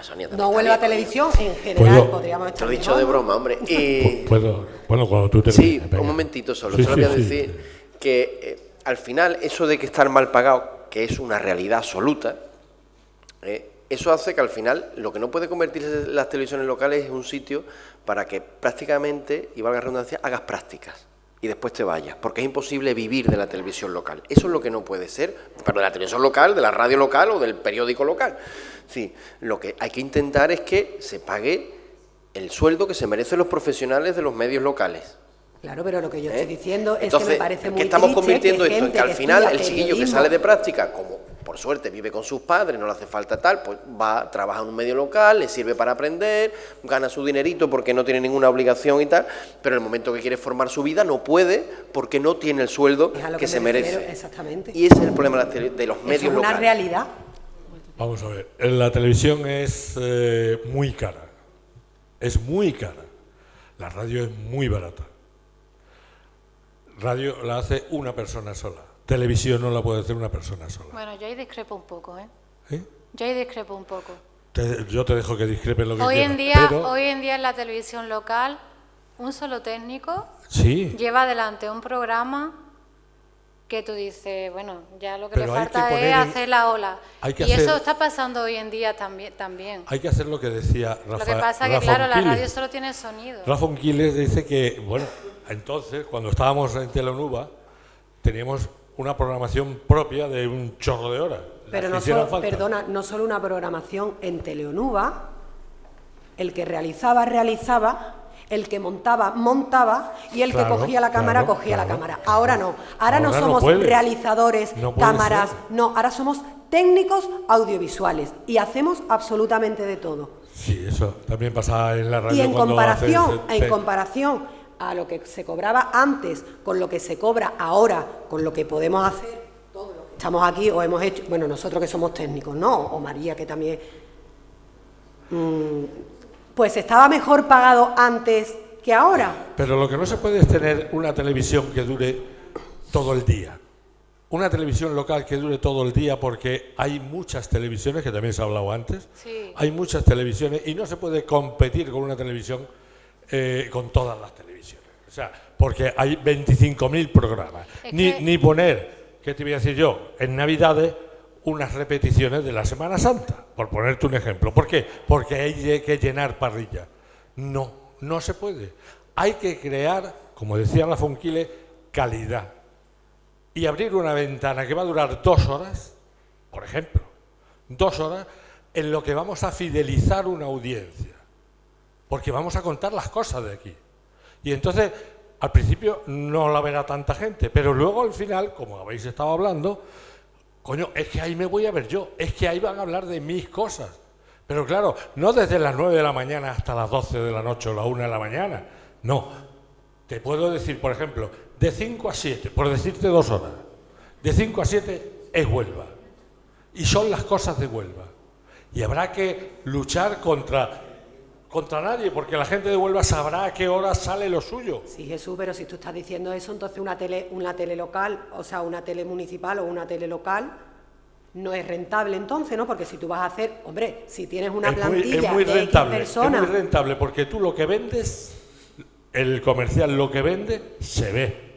S11: Sonia,
S9: no Huelva Televisión, en general podríamos estar
S11: mejor. Te lo he dicho
S9: mejor,
S11: de broma, hombre.
S13: Bueno, cuando tú te...
S11: Sí, un momentito solo. Solo voy a decir que al final eso de que estar mal pagado, que es una realidad absoluta, eso hace que al final lo que no puede convertirse las televisiones locales es un sitio para que prácticamente, y valga la redundancia, hagas prácticas y después te vayas, porque es imposible vivir de la televisión local. Eso es lo que no puede ser, pero de la televisión local, de la radio local o del periódico local. Sí, lo que hay que intentar es que se pague el sueldo que se merecen los profesionales de los medios locales.
S9: Claro, pero lo que yo estoy diciendo es
S11: entonces,
S9: que me parece muy
S11: ¿qué estamos
S9: triste
S11: convirtiendo
S9: que
S11: esto? En que al final el chiquillo que sale de
S9: periodismo
S11: práctica, como por suerte vive con sus padres, no le hace falta tal, pues va, trabaja en un medio local, le sirve para aprender, gana su dinerito porque no tiene ninguna obligación y tal, pero en el momento que quiere formar su vida no puede porque no tiene el sueldo que se merece.
S9: Exactamente.
S11: Y ese es el problema de los medios locales.
S9: Es una realidad.
S13: Vamos a ver, la televisión es muy cara, es muy cara. La radio es muy barata. Radio la hace una persona sola. Televisión no la puede hacer una persona sola.
S10: Bueno, yo ahí discrepo un poco, ¿eh?
S13: ¿Eh?
S10: Yo ahí discrepo un poco.
S13: Yo te dejo que discrepe lo que
S10: Hoy
S13: quieras.
S10: en día en la televisión local, un solo técnico
S13: lleva
S10: adelante un programa que tú dices, bueno, ya lo que le falta es hacer la ola. Y eso está pasando hoy en día también.
S13: Hay que hacer lo que decía Rafa.
S10: Lo que pasa es que, claro, la radio solo tiene sonido.
S13: Rafa Unquiles dice que, bueno, entonces, cuando estábamos en Telenuba, teníamos una programación propia de un chorro de horas.
S9: Pero no solo una programación en Telenuba, el que realizaba, el que montaba, y el que cogía la cámara, cogía la cámara. Ahora no. Ahora no somos realizadores, cámaras, no, ahora somos técnicos audiovisuales y hacemos absolutamente de todo.
S13: Sí, eso también pasa en la radio.
S9: Y en comparación a lo que se cobraba antes, con lo que se cobra ahora, con lo que podemos hacer, todo lo que estamos aquí o hemos hecho, bueno, nosotros que somos técnicos, ¿no? O María, que también... pues estaba mejor pagado antes que ahora.
S13: Pero lo que no se puede es tener una televisión que dure todo el día. Una televisión local que dure todo el día, porque hay muchas televisiones, que también se ha hablado antes, hay muchas televisiones y no se puede competir con una televisión con todas las televisiones. O sea, porque hay 25.000 programas. Ni poner, ¿qué te voy a decir yo? En Navidades, unas repeticiones de la Semana Santa, por ponerte un ejemplo. ¿Por qué? Porque hay que llenar parrilla. No se puede. Hay que crear, como decía la Fonquile, calidad. Y abrir una ventana que va a durar 2 horas, por ejemplo, 2 horas, en lo que vamos a fidelizar una audiencia. Porque vamos a contar las cosas de aquí. Y entonces, al principio no la verá tanta gente, pero luego al final, como habéis estado hablando, coño, es que ahí me voy a ver yo, es que ahí van a hablar de mis cosas. Pero claro, no desde las 9 de la mañana hasta las 12 de la noche o la 1 de la mañana. No. Te puedo decir, por ejemplo, de 5 a 7, por decirte 2 horas. De 5 a 7 es Huelva. Y son las cosas de Huelva. Y habrá que luchar contra nadie, porque la gente de Huelva sabrá a qué hora sale lo suyo.
S9: Sí, Jesús, pero si tú estás diciendo eso, entonces una tele local, o sea, una tele municipal o una tele local, no es rentable entonces, ¿no? Porque si tú vas a hacer, hombre, si tienes una plantilla de X personas...
S13: Es muy rentable, porque tú lo que vendes el comercial lo que vende se ve.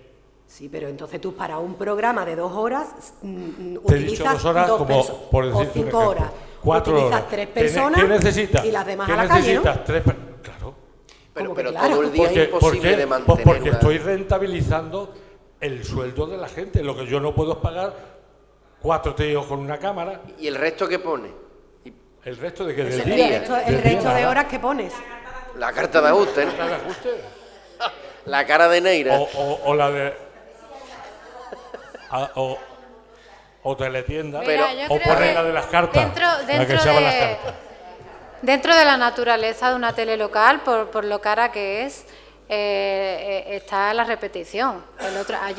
S9: Sí, pero entonces tú para un programa de 2 horas
S13: Te he dicho
S9: utilizas
S13: 2 horas como, por
S9: o
S13: decirte
S9: 5
S13: un
S9: horas.
S13: ejemplo. 4
S9: utilizas
S13: horas.
S9: 3 personas
S13: ¿Qué necesitas?
S9: y las demás
S13: ¿Qué
S9: a la calle, ¿no?
S13: necesitas? 3 personas. Claro.
S11: Pero
S9: claro?
S11: todo el día es imposible de mantener.
S13: Pues porque estoy rentabilizando el sueldo de la gente. Lo que yo no puedo es pagar 4 tíos con una cámara.
S11: ¿Y el resto qué pone?
S13: ¿El resto de qué? Del
S9: El
S13: día.
S9: resto de horas que pones.
S11: La carta de ajuste, ¿no?
S13: ¿La de ajuste?
S11: La cara de Neira.
S13: O la de... o teletienda.
S10: Mira,
S13: O poner la de las cartas. La que echaba las cartas.
S10: Dentro de la naturaleza de una tele local, por lo cara que es, está la repetición.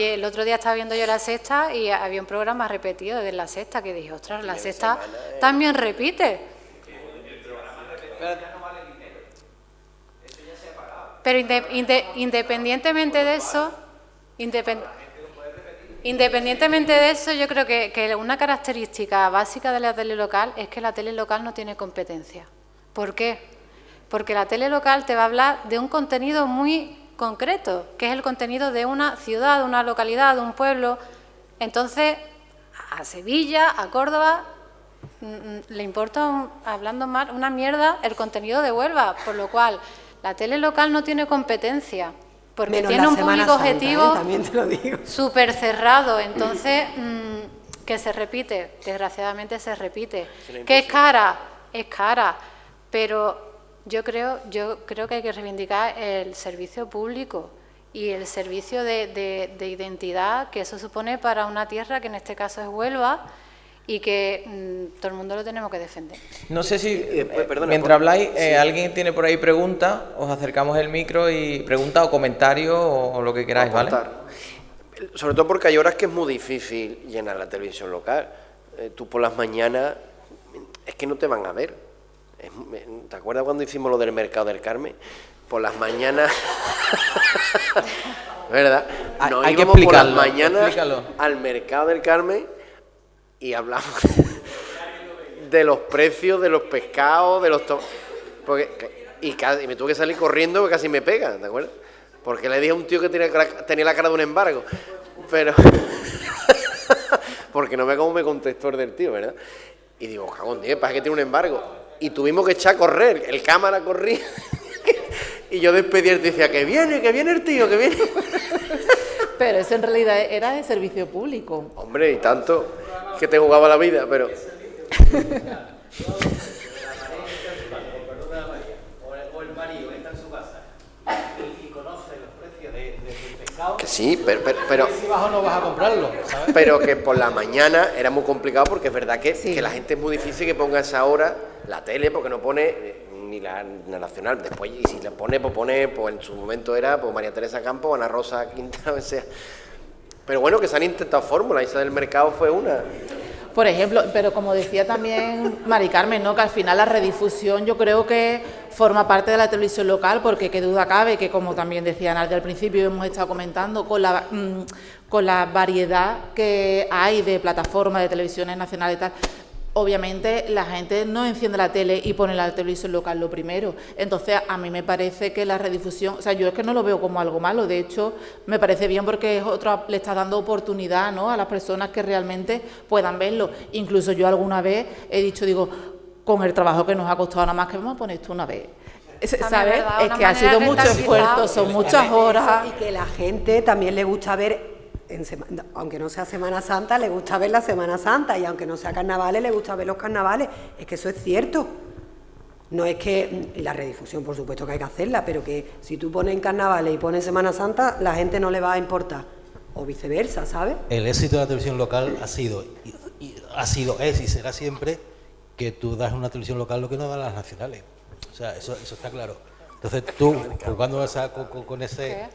S10: El otro día estaba viendo yo La Sexta y había un programa repetido de La Sexta que dije, ostras, La Sexta también repite. Pero independientemente de eso, yo creo que una característica básica de la tele local es que la tele local no tiene competencia. ¿Por qué? Porque la tele local te va a hablar de un contenido muy concreto, que es el contenido de una ciudad, de una localidad, de un pueblo. Entonces, a Sevilla, a Córdoba, le importa, hablando mal, una mierda el contenido de Huelva, por lo cual la tele local no tiene competencia, porque
S9: Menos
S10: tiene un público
S9: Santa,
S10: objetivo
S9: también te lo digo.
S10: súper cerrado, entonces que se repite, desgraciadamente se repite. ¿Que es cara? Es cara, pero yo creo que hay que reivindicar el servicio público y el servicio de identidad que eso supone para una tierra que en este caso es Huelva y que todo el mundo lo tenemos que defender.
S2: No sé si,
S11: perdona,
S2: mientras habláis, alguien tiene por ahí preguntas, os acercamos el micro y preguntas o comentarios o lo que queráis, ¿vale?
S11: Sobre todo porque hay horas que es muy difícil llenar la televisión local. Tú por las mañanas es que no te van a ver. ¿Te acuerdas cuando hicimos lo del Mercado del Carmen? Por las mañanas... ¿Verdad? Nos
S2: hay que
S11: íbamos por las
S2: explicarlo,
S11: mañanas
S2: explícalo.
S11: al Mercado del Carmen y hablamos de los precios de los pescados, de los... Y me tuve que salir corriendo porque casi me pegan, ¿te acuerdas? Porque le dije a un tío que tenía la cara de un embargo. Pero... porque no ve cómo me contestó el del tío, ¿verdad? Y digo, cagón, tío, pasa que tiene un embargo. Y tuvimos que echar a correr, el cámara corría. Y yo despedí y decía, que viene el tío, que viene.
S8: Pero eso en realidad era de servicio público.
S11: Hombre, y tanto que te jugaba la vida, pero...
S6: O el marido está en su casa y conoce los precios del pescado.
S11: Que sí, pero
S6: si vas o no vas a comprarlo, ¿sabes?
S11: pero que por la mañana era muy complicado porque es verdad que,
S8: Sí.
S11: que la gente es muy difícil que ponga a esa hora la tele porque no pone ni la nacional. Después, y si la pone, pues en su momento era pues María Teresa Campos, Ana Rosa Quintana, o sea. Pero bueno, que se han intentado fórmulas, esa del mercado fue una.
S8: Por ejemplo, pero como decía también Mari Carmen, ¿no? Que al final la redifusión yo creo que forma parte de la televisión local, porque qué duda cabe que, como también decía Nardi al principio y hemos estado comentando, con la variedad que hay de plataformas de televisiones nacionales y tal, obviamente la gente no enciende la tele y pone la televisión local lo primero. Entonces a mí me parece que la redifusión, o sea, yo es que no lo veo como algo malo, de hecho me parece bien porque es le está dando oportunidad, ¿no?, a las personas que realmente puedan verlo. Incluso yo alguna vez he dicho, digo, con el trabajo que nos ha costado nada más que vamos a poner esto una vez. ¿Sabes? Es que ha sido mucho esfuerzo, son muchas horas.
S9: Y que la gente también le gusta ver, aunque no sea Semana Santa, le gusta ver la Semana Santa, y aunque no sea carnavales, le gusta ver los carnavales. Es que eso es cierto. No es que la redifusión, por supuesto que hay que hacerla, pero que si tú pones en carnavales y pones Semana Santa, la gente no le va a importar. O viceversa, ¿sabes?
S6: El éxito de la televisión local ha sido, es y será siempre que tú das a una televisión local lo que no dan las nacionales. O sea, eso está claro. Entonces tú, cuando vas con ese...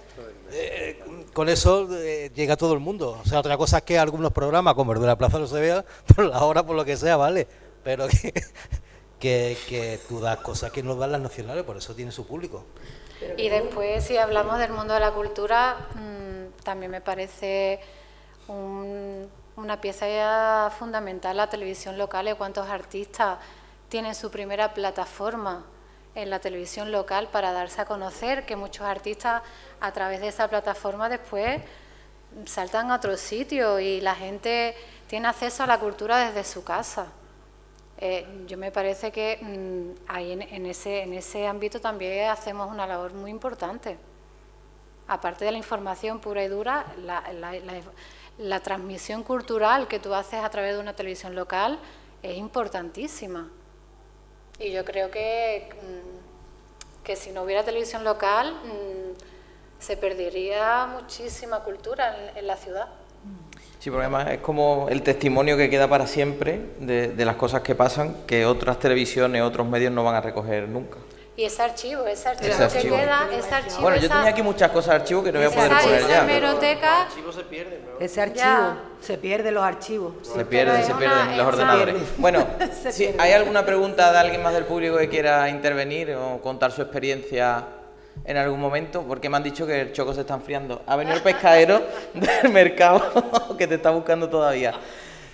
S6: con eso llega todo el mundo. O sea, otra cosa es que algunos programas, como el de la Plaza no se vea, por la hora, por lo que sea, vale. Pero que tú das cosas que no dan las nacionales, por eso tiene su público.
S10: Y después, si hablamos del mundo de la cultura, también me parece una pieza ya fundamental la televisión local. ¿Cuántos artistas tienen su primera plataforma en la televisión local para darse a conocer, que muchos artistas a través de esa plataforma después saltan a otro sitio y la gente tiene acceso a la cultura desde su casa. Yo me parece que ahí en ese ámbito también hacemos una labor muy importante. Aparte de la información pura y dura, la transmisión cultural que tú haces a través de una televisión local es importantísima. Y yo creo que si no hubiera televisión local se perdería muchísima cultura en la ciudad.
S2: Sí, porque además es como el testimonio que queda para siempre de las cosas que pasan, que otras televisiones, otros medios no van a recoger nunca.
S10: Y ese archivo que queda, ese archivo...
S2: Bueno, yo tenía aquí muchas cosas de archivo que no voy a poder poner ya.
S10: Hemeroteca...
S9: Ese archivo, se pierden los archivos.
S2: Se pierden los ordenadores. Bueno, si hay alguna pregunta de alguien más del público que quiera intervenir o contar su experiencia en algún momento, porque me han dicho que el Choco se está enfriando. Ha venido el pescadero del mercado que te está buscando todavía.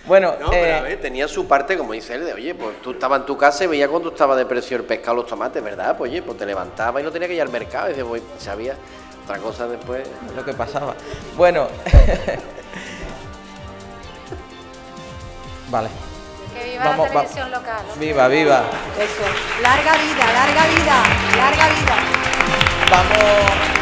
S2: Bueno,
S11: no, pero a ver, tenía su parte, como dice él, de oye, pues tú estabas en tu casa y veías cuando estaba de precio el pescado, los tomates, ¿verdad? Pues oye, pues te levantabas y no tenía que ir al mercado y dices, pues, sabía otra cosa después.
S2: Lo que pasaba. Bueno. Vale.
S10: Que viva la televisión local, ¿no?
S2: Viva, viva.
S9: Eso. Larga vida, larga vida, larga vida.
S2: Vamos.